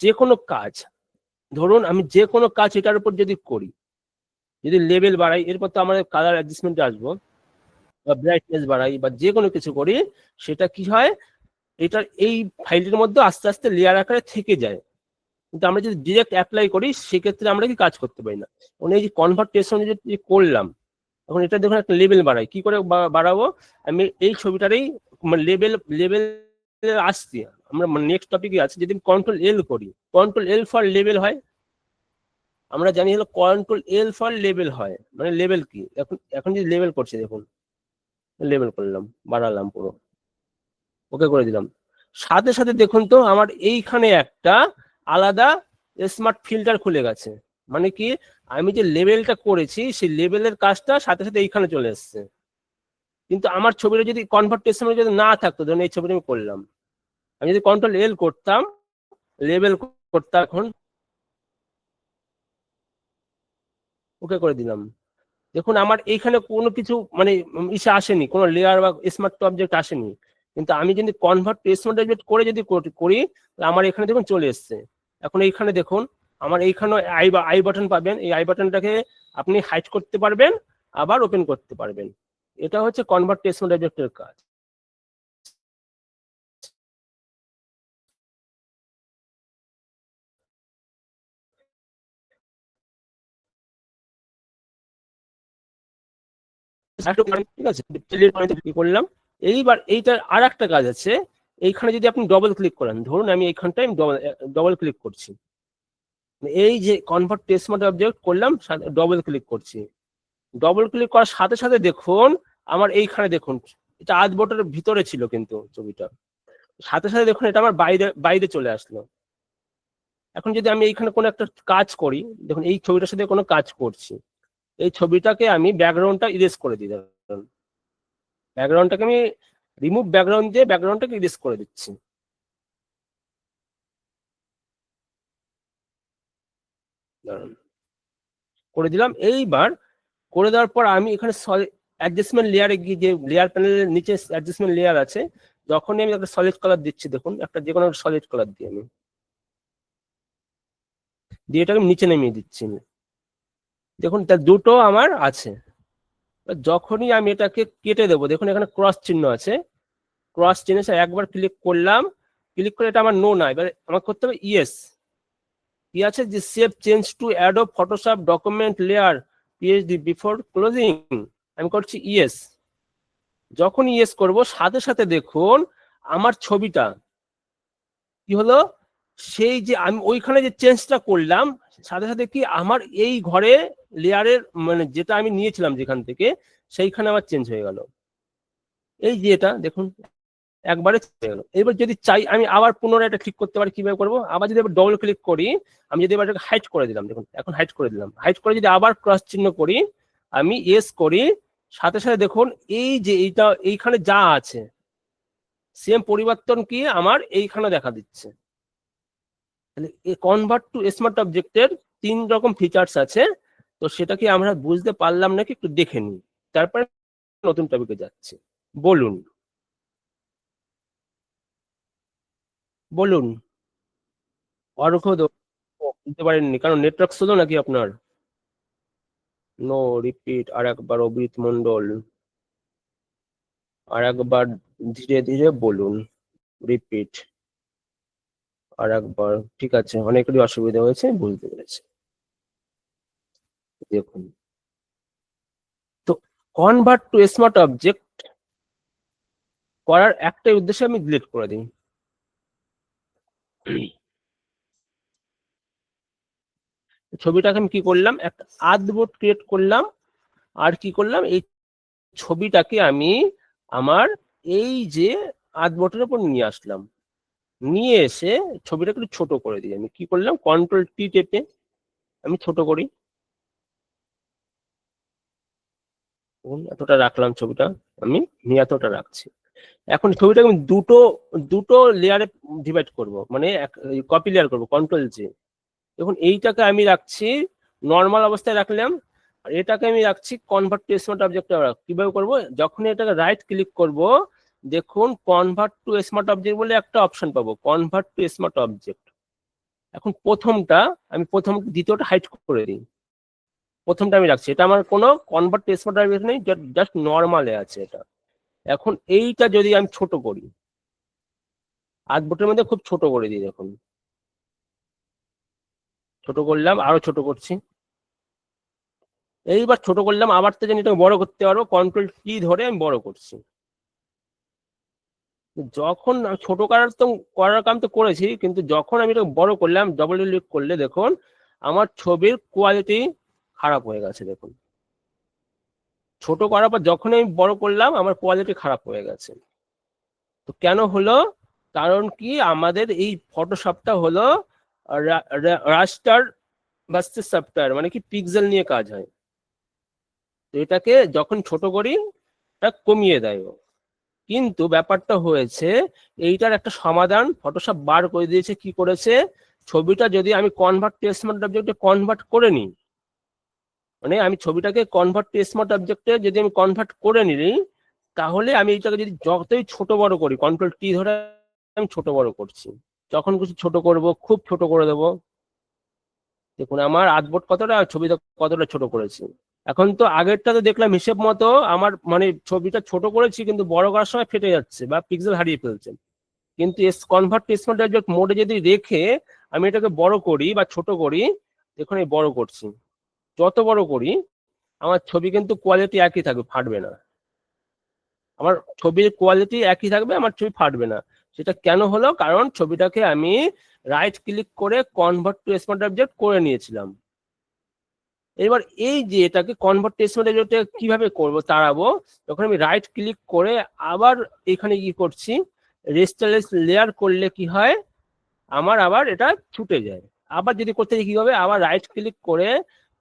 যে কোনো কাজ, ধরুন আমি যে কোনো কাজ এটার উপর যদি করি, যদি লেভেল বাড়াই, এরপর তো আমাদের কালার অ্যাডজাস্টমেন্টে আসবো, বা ব্রাইটনেস বাড়াই বা যে কোনো কিছু করি, সেটা কি হয়, এটার এই ফাইলটির মধ্যে আস্তে আস্তে লেয়ার আকারে থেকে যায়। কিন্তু আমরা যদি ডিরেক্ট অ্যাপ্লাই করি সেক্ষেত্রে আমরা কি কাজ করতে পারি না। মানে এই যে কনভার্টেশন যে করলাম, এখন এটা দেখুন একটা লেভেল বাড়াই, কি করে বাড়াবো, আমি এই ছবিটারই লেভেল লেভেল আসছি, আমরা নেক্সট টপিকে আছে, যদি কন্ট্রোল এল করি, কন্ট্রোল এল ফর লেভেল হয়, আমরা জানি হলো কন্ট্রোল এল ফর লেভেল হয়, মানে লেভেল কি, এখন এখন যদি লেভেল করছি, দেখুন লেভেল করলাম, বাড়ালাম পুরো, ওকে করে দিলাম, সাথে সাথে দেখুন তো আমার এইখানে একটা আলাদা স্মার্ট ফিল্টার খুলে গেছে। মানে কি, আমি যে লেভেলটা করেছি সেই লেভেলের কাজটা সাথে সাথে এইখানে চলে এসছে। কিন্তু আমার ছবিটা যদি কনভার্টেশন যদি না থাকতো, ধরুন এই ছবিটা আমি করলাম, আমি যদি কন্ট্রোল এল করতাম, লেভেল করতাম, এখন ওকে করে দিলাম, দেখুন আমার এইখানে কোনো কিছু মানে ইসে আসেনি, কোনো লেয়ার বা স্মার্ট অবজেক্ট আসেনি। কিন্তু আমি যদি কনভার্ট টু স্মার্ট অবজেক্ট করে যদি করি, আমার এখানে দেখুন চলে এসছে। এখন এইখানে দেখুন আমার এইখানে আই বাটন পাবেন, এই আই বাটনটাকে আপনি হাইড করতে পারবেন, আবার ওপেন করতে পারবেন। এটা হচ্ছে কনভার্ট টু স্মার্ট অবজেক্টের কাজ। ঠিক আছে, কি করলাম, এইবার এইটার আর একটা কাজ আছে, এইখানে যদি আপনি ডবল ক্লিক করেন, ধরুন আমি এইখানটায় ডবল ক্লিক করছি, এই যে কনভার্ট টু স্মার্ট অবজেক্ট করলাম, ডবল ক্লিক করছি, ডবল ক্লিক করার সাথে সাথে দেখুন আমার এইখানে দেখুন, এটা আর্টবোর্ডের ভিতরে ছিল কিন্তু ছবিটা, সাথে সাথে দেখুন এটা আমার বাইরে বাইরে চলে আসলো। এখন যদি আমি এইখানে কোনো একটা কাজ করি, দেখুন এই ছবিটার সাথে কোনো কাজ করছি, এই ছবিটাকে আমি ব্যাকগ্রাউন্ডটা ইরেজ করে দিই, ব্যাকগ্রাউন্ডটাকে আমি রিমুভ ব্যাকগ্রাউন্ড দিয়ে ব্যাকগ্রাউন্ডটাকে ইরেজ করে দিচ্ছি, করে দিলাম। এইবার করে দেওয়ার পর আমি এখানে অ্যাডজাস্টমেন্ট লেয়ারে গিয়ে, যে লেয়ার প্যানেলের নিচে অ্যাডজাস্টমেন্ট লেয়ার আছে, যখনই আমি একটা সলিড কালার দিচ্ছি, দেখুন একটা যে কোনো সলিড কালার দিই আমি, দিয়ে এটাকে নিচে নামিয়ে দিচ্ছি, দেখুন তার দুটো আমার আছে। যখনই আমি এটাকে কেটে দেবো, দেখুন এখানে ক্রস চিহ্ন আছে, ক্রস চিহ্নে একবার ক্লিক করলাম, ক্লিক করে এটা আমার নো না, এবার আমার করতে হবে ইয়েস, কি আছে যে save change to Adobe Photoshop document layer PhD before closing, আমি করছি ইয়েস। যখন ইয়েস করব সাথে সাথে দেখুন আমার ছবিটা কি হলো, সেই যে আমি ওইখানে যে চেঞ্জটা করলাম, সাথে সাথে কি আমার এই ঘরে লেয়ারের মানে যেটা আমি নিয়েছিলাম যেখান থেকে, সেইখানে আমার চেঞ্জ হয়ে গেল। এই যে এটা দেখুন একবারে চলে গেল। এবার যদি চাই আমি আবার পুনরায় এটা ক্লিক করতে পারি, কিভাবে করবো, আবার যদি এবার ডবল ক্লিক করি, আমি যদি এবার এটাকে হাইড করে দিলাম, দেখুন এখন হাইড করে দিলাম, হাইড করে যদি আবার ক্রস চিহ্ন করি, আমি এস করি, সাথে সাথে দেখুন এই যে এইটা এইখানে যা আছে সেম পরিবর্তন কি আমার এইখানে দেখা দিচ্ছে। কনভার্ট টু স্মার্ট অবজেক্টের 3 রকম ফিচার্স আছে, তো সেটা কি আমরা বুঝতে পারলাম নাকি একটু দেখে নিই, তারপরে নতুন টপিকে যাচ্ছি। বলুন বলুন। অর্ঘ বুঝতে পারেননি, কারণ নেটওয়ার্ক স্লো নাকি আপনার? নো রিপিট, আর একবার অভিজিৎ মন্ডল, আর একবার ধীরে ধীরে বলুন, রিপিট, আর একবার, ঠিক আছে, অনেকেরই অসুবিধা হয়েছে, বুঝতে পেরেছি। দেখুন তো কনভার্ট টু স্মার্ট অবজেক্ট করার একটাই উদ্দেশ্যে আমি ডিলিট করে দিই। ছবিটাকে আমি কি করলাম, একটা আর্টবোর্ড ক্রিয়েট করলাম, আর কি করলাম, এই ছবিটাকে আমি আমার এই যে আর্টবোর্ডের উপর নিয়ে আসলাম, নিয়ে এসে ছবিটাকে একটু ছোট করে দিই, আমি কি করলাম কন্ট্রোল টি টেপে আমি ছোট করি, এতটা রাখলাম ছবিটা, আমি নিয়ে এতটা রাখছি। এখন ছবিটাকে আমি দুটো দুটো লেয়ারে ডিভাইড করব, মানে কপি লেয়ার করব, কন্ট্রোল জে। দেখুন এইটাকে আমি রাখছি নর্মাল অবস্থায় রাখলাম, আর এটাকে আমি রাখছি কনভার্ট টু স্মার্ট অবজেক্ট। কিভাবে করব, যখন এটাকে রাইট ক্লিক করব, দেখুন কনভার্ট টু স্মার্ট অবজেক্ট বলে একটা অপশন পাবো, কনভার্ট টু স্মার্ট অবজেক্ট, এখন প্রথমটা আমি দ্বিতীয়টা হাইড করে দিই, প্রথমটা আমি রাখছি, এটা আমার কোনো কনভার্ট স্মার্ট অবজেক্ট নেই, জাস্ট নর্মালে আছে এটা। এখন এইটা যদি আমি ছোট করি, আর্টবোর্ডের মধ্যে খুব ছোট করে দিই, দেখুন ছোট করলাম, আরো ছোট করছি, এইবার ছোট করলাম, আবার তো জানি এটাকে বড় করতে পারবো, কন্ট্রোল কি ধরে আমি বড় করছি। যখন ছোট করার কাম তো করেছি, কিন্তু যখন আমি এটা বড় করলাম, ডবল ক্লিক করলে দেখুন আমার ছবির কোয়ালিটি খারাপ হয়ে গেছে। দেখুন ছোট করার পর যখন আমি বড় করলাম আমার কোয়ালিটি খারাপ হয়ে গেছে। তো কেন হলো? কারণ কি, আমাদের এই ফটোশপটা হলো রাস্টার বাস্টার সফটওয়্যার, মানে কি পিক্সেল নিয়ে কাজ হয়। তো এটাকে যখন ছোট করি এটা কমিয়ে দেয়। কিন্তু ব্যাপারটা হয়েছে, এইটার একটা সমাধান ফটোশপ বার করে দিয়েছে। কি করেছে? ছবিটা যদি আমি কনভার্ট টু স্মার্ট অবজেক্টে কনভার্ট করে নিই, মানে আমি ছবিটাকে কনভার্ট টু স্মার্ট অবজেক্টে যদি আমি কনভার্ট করে নিই, তাহলে আমি এইটাকে যদি যতই ছোট বড় করি, কন্ট্রোল টি ধরে আমি ছোট বড় করছি, যখন কিছু ছোট করব খুব ছোট করে দেবো। দেখুন আমার আর্টবোর্ড কতটা, ছবিটা কতটা ছোট করেছি। এখন তো আগেরটা তো দেখলাম হিসেব মতো আমার মানে ছবিটা ছোট করেছি, কিন্তু বড় করার সময় ফেটে যাচ্ছে বা পিক্সেল হারিয়ে ফেলছে। কিন্তু কনভার্ট টু স্মার্ট অবজেক্ট মোডে যদি রেখে আমি এটাকে বড় করি বা ছোট করি, দেখুন এই বড় করছি, যত বড় করি আমার ছবি কিন্তু কোয়ালিটি একই থাকবে, ফাটবে না। আমার ছবির কোয়ালিটি একই থাকবে, আমার ছবি ফাটবে না। সেটা কেন হলো? কারণ ছবিটাকে আমি রাইট ক্লিক করে কনভার্ট টু স্মার্ট অবজেক্ট করে নিয়েছিলাম। এবার এই যে এটাকে কনভার্ট টু স্মার্ট অবজেক্টে কিভাবে করব তাড়াবো, তখন আমি রাইট ক্লিক করে আবার এখানে কি করছি, রেস্টারেন্স লেয়ার করলে কি হয়, আমার আবার এটা ছুটে যায়। আবার যদি করতে কি হবে, আবার রাইট ক্লিক করে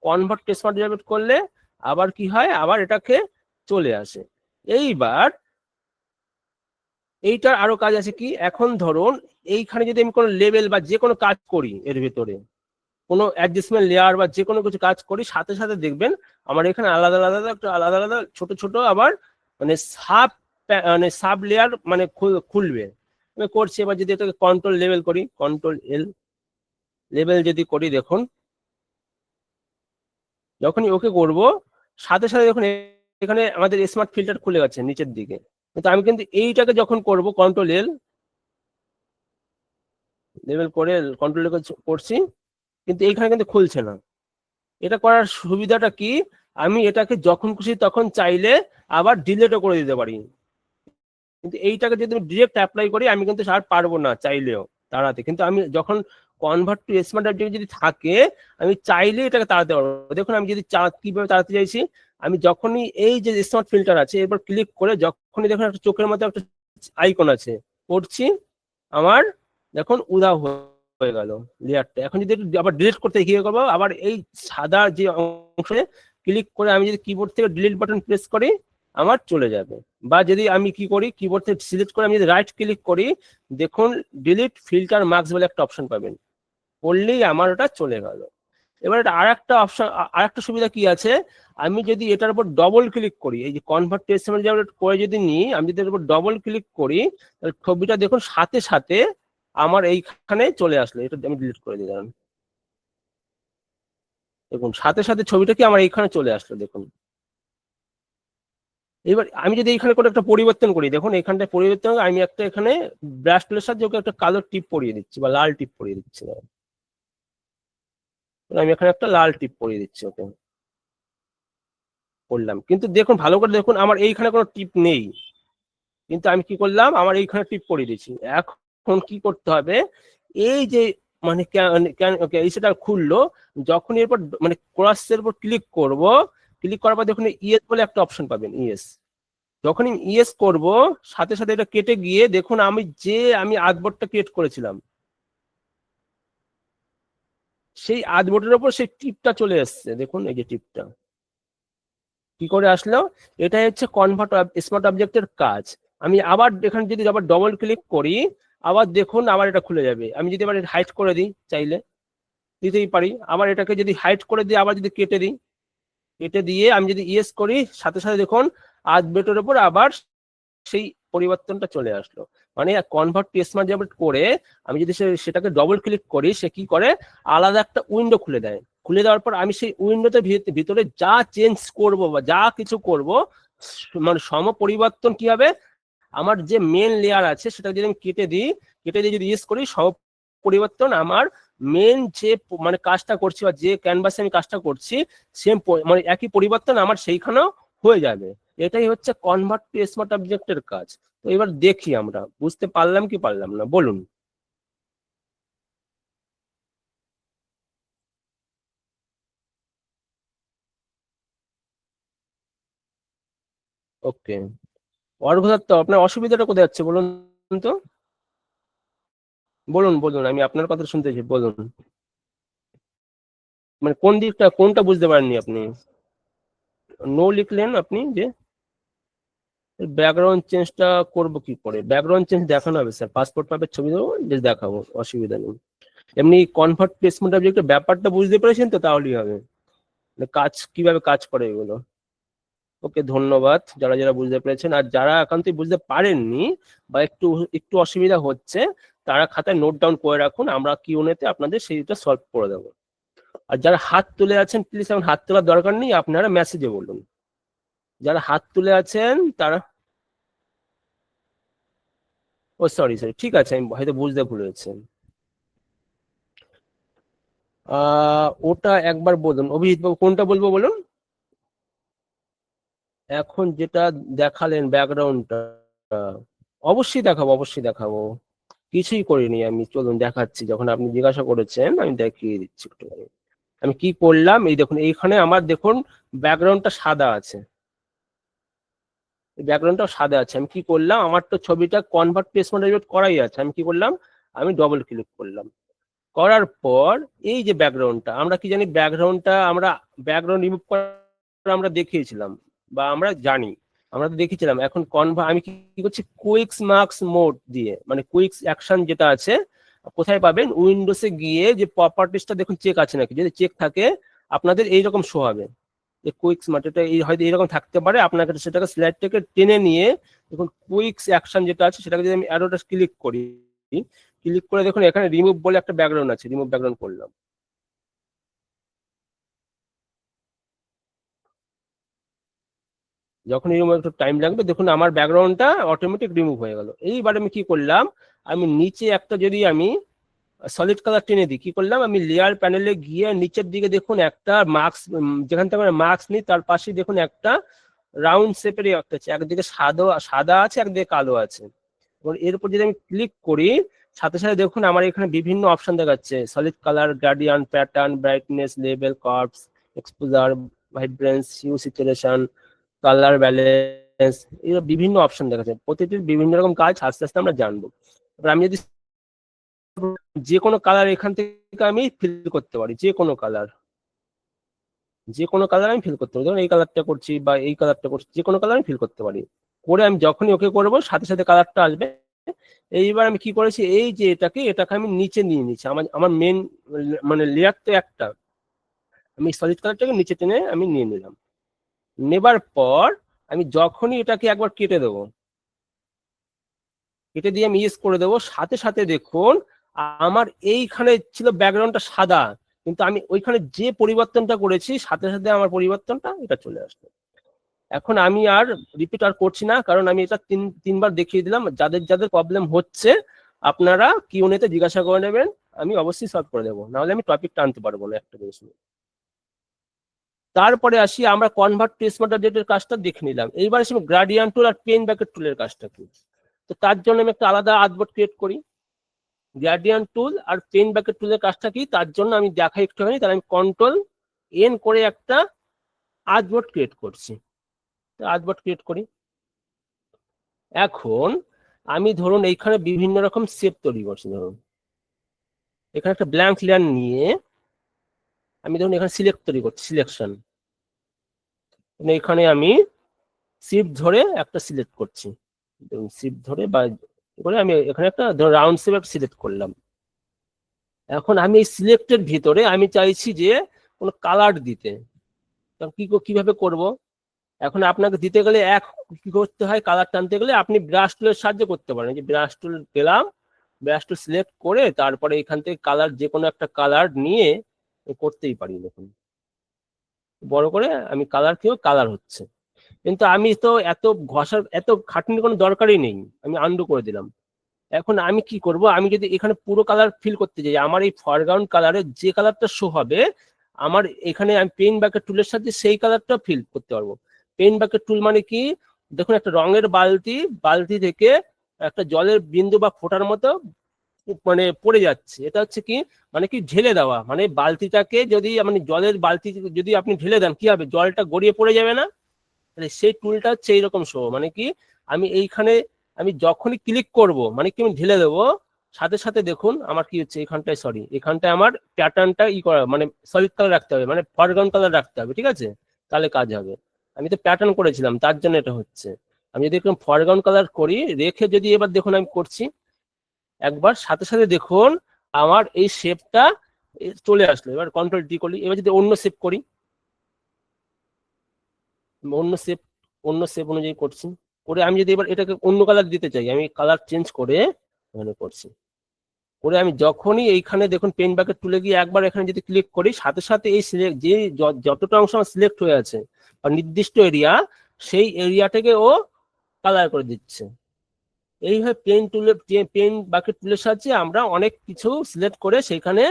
কনভার্ট টু স্মার্ট অবজেক্ট করলে আবার কি হয়, আবার এটাকে চলে আসে। এইবার এইটার আরো কাজ আছে কি, এখন ধরুন এইখানে যদি আমি কোনো লেভেল বা যে কোনো কাজ করি, এর ভিতরে কোনো অ্যাডজাস্টমেন্ট লেয়ার বা যে কোনো কিছু কাজ করি, সাথে সাথে দেখবেন আমার এখানে আলাদা আলাদা একটা আলাদা আলাদা ছোট ছোট আবার মানে সাব লেয়ার মানে খুলবে। আমি করছি, এবার যদি এটাকে কন্ট্রোল লেভেল করি, কন্ট্রোল এল লেভেল যদি করি, দেখুন যখনই ওকে করব সাথে সাথে দেখুন এখানে আমাদের স্মার্ট ফিল্টার খুলে গেছে নিচের দিকে। কিন্তু আমি কিন্তু এইটাকে যখন করব কন্ট্রোল এল লেভেল করে কন্ট্রোল করছি, কিন্তু এইখানে কিন্তু খুলছে না। এটা করার সুবিধাটা কি, আমি এটাকে যখন খুশি তখন চাইলে আবার ডিলেটও করে দিতে পারি। কিন্তু এইটাকে যদি আমি ডিরেক্ট অ্যাপ্লাই করি আমি কিন্তু আর পারবো না চাইলেও তাড়াতে। কিন্তু আমি যখন কনভার্ট টু স্মার্ট অবজেক্ট যদি থাকে, আমি চাইলে এটাকে তাড়াতে পারবো। দেখুন আমি যদি কিভাবে তাড়াতে চাইছি, আমি যখনই এই যে স্মার্ট ফিল্টার আছে এরপর ক্লিক করে যখনই দেখুন একটা চোখের মধ্যে একটা আইকন আছে, করছি, আমার দেখুন উধাও হয়ে গেল লেয়ারটা। এখন যদি আবার ডিলিট করতে কি করবো, আবার এই সাদা যে অংশে ক্লিক করে আমি যদি কিবোর্ড থেকে ডিলিট বাটন প্রেস করি আমার চলে যাবে। বা যদি আমি কি করি, কিবোর্ড থেকে সিলেক্ট করে আমি যদি রাইট ক্লিক করি, দেখুন ডিলিট ফিল্টার মার্কস বলে একটা অপশন পাবেন, করলেই আমার ওটা চলে গেল। এবার এটা আরেকটা অপশন, আরেকটা সুবিধা কি আছে, আমি যদি এটার উপর ডবল ক্লিক করি, এই যে কনভার্ট টু স্মার্ট অবজেক্ট করে যদি নিই, আমি যদি এর উপর ডবল ক্লিক করি, তাহলে ছবিটা দেখুন সাথে সাথে আমার এইখানে চলে আসলো। এটা আমি ডিলিট করে দিলাম, দেখুন সাথে সাথে ছবিটা কি আমার এইখানে চলে আসলো। দেখুন এবার আমি যদি এখানে কোনো একটা পরিবর্তন করি, দেখুন এখানটায় পরিবর্তন, আমি একটা এখানে ব্রাশ টুলের সাহায্যে ওকে একটা কালো টিপ পরিয়ে দিচ্ছি বা লাল টিপ পরিয়ে দিচ্ছি। আমি এখানে একটা লাল টিপ পরিয়ে দিচ্ছি, ওকে করলাম। কিন্তু দেখুন ভালো করে দেখুন আমার এইখানে কোনো টিপ নেই, কিন্তু আমি কি করলাম, আমার এইখানে টিপ পরিয়ে দিচ্ছি। এখন কি করতে হবে, এই যে মানে সেটা খুললো, যখন এরপর মানে ক্রসের উপর ক্লিক করব, ক্লিক করার পর দেখুন ইয়েস বলে একটা অপশন পাবেন, ইয়েস। যখনই ইয়েস করব সাথে সাথে এটা কেটে গিয়ে দেখুন আমি আর্টবোর্ডটা ক্রিয়েট করেছিলাম, সেই আর্টবোর্ডের উপর সেই টিপটা চলে এসছে। দেখুন এই যে টিপটা কি করে আসলো, এটাই হচ্ছে কনভার্ট স্মার্ট অবজেক্টের কাজ। আমি আবার এখানে যদি আবার ডবল ক্লিক করি, আবার দেখুন আবার এটা খুলে যাবে। আমি যদি আবার হাইড করে দিই, চাইলে দিতেই পারি, আবার এটাকে যদি হাইড করে দিই, আবার যদি কেটে দিই, কেটে দিয়ে আমি যদি ইয়েস করি, সাথে সাথে দেখুন আর্টবোর্ডের উপর আবার সেই পরিবর্তনটা চলে আসলো। মানে কনভার্ট টু স্মার্ট যেমন করে আমি যদি সেটাকে ডবল ক্লিক করি, সে কি করে আলাদা একটা উইন্ডো খুলে দেয়। খুলে দেওয়ার পর আমি সেই উইন্ডোতে ভিতরে যা চেঞ্জ করব বা যা কিছু করব, মানে সম পরিবর্তন কি হবে, আমার যে মেন লেয়ার আছে সেটা যদি আমি কেটে দিয়ে যদি ইউজ করি, সব পরিবর্তন আমার মেন যে মানে কাজটা করছি বা যে ক্যানভাসে আমি কাজটা করছি সেম মানে একই পরিবর্তন আমার সেইখানেও হয়ে যাবে। এটাই হচ্ছে কনভার্ট টু স্মার্ট অবজেক্টের কাজ। তো এবার দেখি আমরা বুঝতে পারলাম কি পারলাম না, বলুন। ওকে, অর্ঘ্য, আপনার অসুবিধাটা কোথায় হচ্ছে বলুন তো, বলুন বলুন, আমি আপনার কথা শুনতেছি, বলুন। মানে কোন দিকটা, কোনটা বুঝতে পারেননি আপনি? নো লিখলেন আপনি যে, ব্যাকগ্রাউন্ড চেঞ্জটা করবো কি করে? ব্যাকগ্রাউন্ড চেঞ্জ দেখানো হবে স্যার, পাসপোর্ট মাপের ছবি দেবো, দেখাবো, অসুবিধা নেই। এমনি কনভার্ট প্লেসমেন্ট অবজেক্টের ব্যাপারটা বুঝতে পেরেছেন তো, তাহলেই হবে। মানে কাজ কিভাবে কাজ করে এগুলো। ওকে, ধন্যবাদ যারা যারা বুঝতে পেরেছেন। আর যারা একান্তই বুঝতে পারেননি বা একটু একটু অসুবিধা হচ্ছে, তারা খাতায় নোট ডাউন করে রাখুন, আমরা কিউএনএতে আপনাদের সেইটা সলভ করে দেবো। আর যারা হাত তুলে আছেন প্লিজ, এখন হাত তোলার দরকার নেই, আপনারা মেসেজে বলুন। যারা হাত তুলে আছেন তারা, ও সরি সরি, ঠিক আছে, আমি হয়তো বুঝতে ভুলেছি। ওটা একবার বলুন অভিজিৎ বাবু, কোনটা বলবো বলুন। এখন যেটা দেখালেন ব্যাকগ্রাউন্ডটা, অবশ্যই দেখাবো, অবশ্যই দেখাবো, কিছুই করিনি আমি, চলুন দেখাচ্ছি, যখন আপনি জিজ্ঞাসা করেছেন আমি দেখিয়ে দিচ্ছি একটু। আমি কি করলাম, এই দেখুন এইখানে আমার দেখুন ব্যাকগ্রাউন্ডটা সাদা আছে, ব্যাকগ্রাউন্ডটা সাদা আছে। আমি কি করলাম, আমার তো ছবিটা কনভার্ট প্লেসমেন্ট করাই আছে, আমি কি করলাম, আমি ডবল ক্লিক করলাম। করার পর এই যে ব্যাকগ্রাউন্ডটা, আমরা কি জানি ব্যাকগ্রাউন্ডটা আমরা ব্যাকগ্রাউন্ড রিমুভ করা আমরা দেখিয়েছিলাম বা আমরা জানি, আমরা তো দেখেছিলাম। এখন আমি কি করছি, কুইক্স মার্কস মোড দিয়ে, মানে কুইক্স অ্যাকশন যেটা আছে, কোথায় পাবেন, উইন্ডোজে গিয়ে যে প্রপার্টিসটা দেখুন চেক আছে নাকি, যদি চেক থাকে আপনাদের এইরকম শো হবে। যে কুইক্স মার্ক এটা হয়তো এইরকম থাকতে পারে, আপনাকে সেটাকে স্লাইডটাকে টেনে নিয়ে দেখুন কুইক্স অ্যাকশন যেটা আছে সেটাকে যদি আমি অ্যারোটা ক্লিক করি, ক্লিক করে দেখুন এখানে রিমুভ বলে একটা ব্যাকগ্রাউন্ড আছে, রিমুভ ব্যাকগ্রাউন্ড করলাম। যখন রিমুভ একটু টাইম লাগবে, দেখুন আমার ব্যাকগ্রাউন্ডটা অটোমেটিক রিমুভ হয়ে গেল। এইবার আমি কি করলাম, আমি নিচে একটা যদি আমি সলিড কালার টেনে দিই, কি করলাম, আমি লেয়ার প্যানেলে গিয়ে নিচের দিকে দেখুন একটা মার্কস, যেখান থেকে আমরা মার্কস নিই তার পাশে দেখুন একটা রাউন্ড শেপের একটা আছে, একদিকে সাদা সাদা আছে, একদিকে কালো আছে। এবং এর উপর যদি আমি ক্লিক করি, সাথে সাথে দেখুন আমার এখানে বিভিন্ন অপশন দেখাচ্ছে, solid colour, gradient, pattern, brightness, level, curves, exposure, vibrance, hue, saturation, colour balance, এগুলো বিভিন্ন অপশন দেখাচ্ছে, প্রতিটির বিভিন্ন রকম কাজ আস্তে আস্তে আমরা জানবো। এবার আমি যদি যে কোনো কালার এখান থেকে আমি ফিল করতে পারি, যে কোনো কালার, যে কোনো কালার আমি ফিল করতে পারি, ধরুন এই কালারটা করছি বা এই কালারটা করছি, যে কোনো কালার আমি ফিল করতে পারি। করে আমি যখনই ওকে করবো সাথে সাথে কালারটা আসবে। এইবার আমি কি করেছি, এই যে এটাকে আমি নিচে নিয়ে নিচ্ছি, আমার আমার মেন মানে লেয়ার তো একটা, আমি সলিড কালারটাকে নিচে টেনে আমি নিয়ে নিলাম। নেবার পর আমি যখনই এটাকে একবার কেটে দেবো, কেটে দিয়ে আমি ইউজ করে দেবো, সাথে সাথে দেখুন আমার এইখানে ছিল ব্যাকগ্রাউন্ডটা সাদা, কিন্তু আমি ওইখানে যে পরিবর্তনটা করেছি সাথে সাথে আমার পরিবর্তনটা এটা চলে আসলো। এখন আমি আর রিপিট আর করছি না, কারণ আমি এটা তিনবার দেখিয়ে দিলাম। যাদের যাদের প্রবলেম হচ্ছে আপনারা কিউএনএ তে জিজ্ঞাসা করে নেবেন, আমি অবশ্যই সলভ করে দেবো, নাহলে আমি টপিকটা আনতে পারবো না একটা জিনিস নিয়ে। তারপরে আসি আমরা কনভার্ট প্লেসমেন্ট অবজেক্টের কাজটা দেখে নিলাম। এইবার আসি গ্রাডিয়েন্ট টুল আর পেন ব্যাকেট টুলের কাজটা কি। তো তার জন্য আমি একটা আলাদা আর্টবোর্ড ক্রিয়েট করি। গ্রেডিয়েন্ট টুল আর পেন ব্যাকেট টুলের কাজটা কি, তার জন্য আমি দেখাই একটুখানি, তাহলে আমি কন্ট্রোল এন করে একটা আর্টবোর্ড ক্রিয়েট করছি। আর্টবোর্ড ক্রিয়েট করি। এখন আমি ধরুন এইখানে বিভিন্ন রকম শেপ তৈরি করছি, ধরুন এখানে একটা ব্ল্যাঙ্ক লেয়ার নিয়ে আমি ধরুন এখানে সিলেক্ট তৈরি করছি, সিলেকশন, এখানে আমি শিফট ধরে একটা সিলেক্ট করছি, শিফট ধরে বা করে আমি এখানে একটা ধরুন রাউন্ড শেপ একটা সিলেক্ট করলাম। এখন আমি এই সিলেক্টের ভিতরে আমি চাইছি যে কোনো কালার দিতে, কিভাবে করব, এখন আপনাকে দিতে গেলে কি করতে হয়, কালার টানতে গেলে আপনি ব্রাশ টুলের সাহায্য করতে পারেন। যে ব্রাশ টুল পেলাম, ব্রাশ টুল সিলেক্ট করে তারপরে এখান থেকে কালার, যে কোনো একটা কালার নিয়ে করতেই পারি। দেখুন বড় করে আমি কালার কেউ কালার হচ্ছে, কিন্তু আমি তো এত ঘষার এত খাটনির কোনো দরকারই নেই, আমি আন্ডু করে দিলাম। এখন আমি কি করব, আমি যদি এখানে পুরো কালার ফিল করতে যাই, আমার এই ফরগ্রাউন্ড কালারে যে কালারটা শো হবে, আমার এখানে আমি পেন বাকেট টুলের সাথে সেই কালারটা ফিল করতে পারবো। পেন বাকেট টুল মানে কি, দেখুন একটা রঙের বালতি, বালতি থেকে একটা জলের বিন্দু বা ফোঁটার মতো মানে পড়ে যাচ্ছে, এটা হচ্ছে কি, মানে কি ঢেলে দেওয়া, মানে বালতিটাকে যদি মানে জলের বালতি যদি আপনি ঢেলে দেন কি হবে, জলটা গড়িয়ে পড়ে যাবে না? সেই টুলটা হচ্ছে এইরকম শো, মানে কি আমি এইখানে আমি যখনই ক্লিক করব, মানে কি আমি ঢেলে দেবো, সাথে সাথে দেখুন আমার কি হচ্ছে, এখানটায় সরি এখানটায় আমার প্যাটার্নটা করা, মানে সলিড কালার রাখতে হবে, মানে ফরগ্রাউন্ড কালার রাখতে হবে, ঠিক আছে, তাহলে কাজ হবে। আমি তো প্যাটার্ন করেছিলাম তার জন্য এটা হচ্ছে। আমি যদি এরকম ফরগ্রাউন্ড কালার করি রেখে, যদি এবার দেখুন আমি করছি একবার, সাথে সাথে দেখুন আমার এই শেপটা চলে আসলো। এবার কন্ট্রোল ডি করলি, এবার যদি অন্য শেপ করি, অন্য শেপ অনুযায়ী করছি, করে আমি যদি এবার এটাকে অন্য কালার দিতে চাই, আমি কালার চেঞ্জ করে এখানে করছি, করে আমি যখনই এইখানে দেখুন পেন বাকেট তুলে গিয়ে একবার এখানে যদি ক্লিক করি, সাথে সাথে এই সিলেক্ট যে যতটা অংশ আমার সিলেক্ট হয়ে আছে বা নির্দিষ্ট এরিয়া, সেই এরিয়াটাকে ও কালার করে দিচ্ছে। এইভাবে পেন বাকেট টুলের সাহায্যে আমরা অনেক কিছু সিলেক্ট করে সেখানে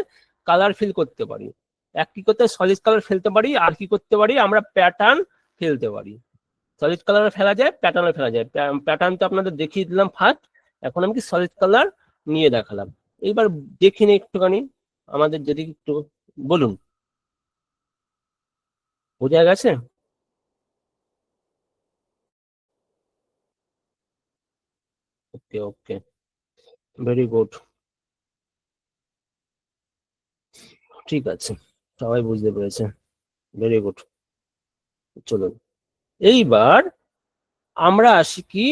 কালার ফিল করতে পারি। এক কি করতে সলিড কালার ফেলতে পারি, আর কি করতে পারি আমরা প্যাটার্ন ফেলতে পারি। সলিড কালার ফেলা যায়, প্যাটার্নও ফেলা যায়। প্যাটার্ন তো আপনাদের দেখিয়ে দিলাম ফার্স্ট, এখন আমি কি সলিড কালার নিয়ে দেখালাম। এইবার দেখি নি একটুখানি আমাদের, যদি একটু বলুন, বোঝা গেছে? ওকে ওকে, ভেরি গুড, ঠিক আছে, সবাই বুঝতে পেরেছে, ভেরি গুড। চলুন এইবার আমরা আসি কি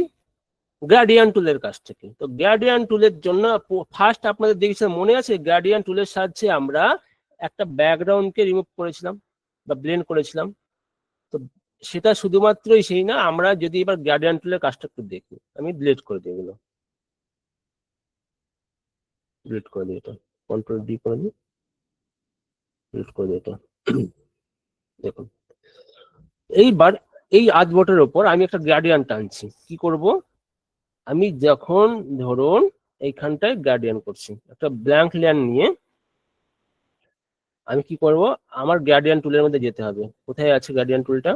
গ্রেডিয়েন্ট টুলের কাছ থেকে। তো গ্রেডিয়েন্ট টুলের জন্য ফার্স্ট আপনাদের দেখেছিলাম, মনে আছে, গ্রেডিয়েন্ট টুলের সাহায্যে আমরা একটা ব্যাকগ্রাউন্ডকে রিমুভ করেছিলাম বা ব্লেন্ড করেছিলাম। তো সেটা শুধুমাত্রই সেই না, আমরা যদি এবার গ্রেডিয়েন্ট টুলের কাজটা একটু দেখি, আমি ডিলিট করে দিই এগুলো, ডিলিট করে দিই, এটা কন্ট্রোল ডি করে দিই, ডিলিট করে দিই এটা। দেখুন এইবার এই আধবটের ওপর আমি একটা গ্রেডিয়েন্ট টানছি, কি করব, আমি যখন ধরুন এইখানটায় গ্রেডিয়েন্ট করছি, একটা ব্ল্যাঙ্ক লেয়ার নিয়ে আমি কি করব, আমার গ্রেডিয়েন্ট টুলের মধ্যে যেতে হবে। কোথায় আছে গ্রেডিয়েন্ট টুলটা?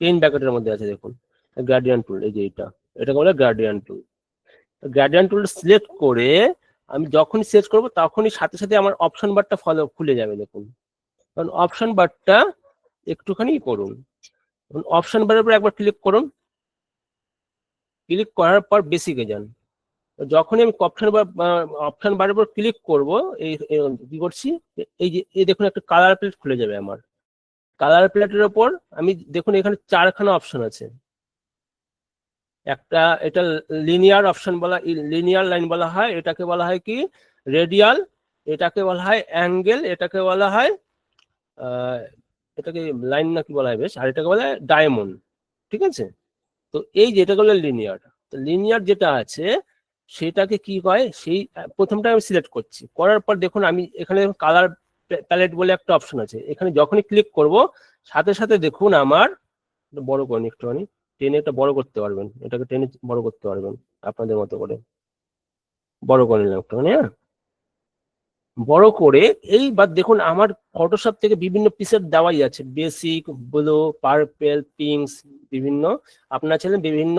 পেন ব্যাকেটের মধ্যে আছে, দেখুন গ্রেডিয়েন্ট টুল, এই যে এটাকে বলে গ্রেডিয়েন্ট টুল। গ্রেডিয়েন্ট টুল সিলেক্ট করে আমি যখনই সিলেক্ট করব তখনই সাথে সাথে আমার অপশন বারটা খুলে যাবে, দেখুন। কারণ অপশন বারটা একটুখানি করুন, অপশন বারের উপর একবার ক্লিক করুন, ক্লিক করার পর বেসিকে যান। যখনই আমি অপশন বারের উপর ক্লিক করব, এই কি করছি, এই যে এই দেখুন একটা কালার প্লেট খুলে যাবে আমার। কালার প্লেটের ওপর আমি দেখুন এখানে 4খানা অপশন আছে। একটা এটা লিনিয়ার অপশন বলা, লিনিয়ার লাইন বলা হয়, এটাকে বলা হয় কি রেডিয়াল, এটাকে বলা হয় অ্যাঙ্গেল, এটাকে বলা হয় এটাকে লাইন না কি বলা হয় বেশ, আর এটাকে বলা হয় ডায়মন্ড, ঠিক আছে। তো এই যেটা বলে লিনিয়ার, তো লিনিয়ার যেটা আছে সেটাকে কি হয়, সেই প্রথমটা আমি সিলেক্ট করছি, করার পর দেখুন আমি এখানে কালার প্যালেট বলে একটা অপশন আছে, এখানে যখনই ক্লিক করব সাথে সাথে দেখুন আমার, বড় করেন একটুখানি, টেনে এটা বড় করতে পারবেন, এটাকে টেনে বড় করতে পারবেন আপনাদের মতো করে, বড় করে নিলাম একটুখানি, হ্যাঁ, বড় করে। এইবার দেখুন আমার ফটোশপ থেকে বিভিন্ন পিসের দেওয়াই আছে, বেসিক, ব্লু, পার্পেল, পিঙ্কস, বিভিন্ন, আপনার ছেলে বিভিন্ন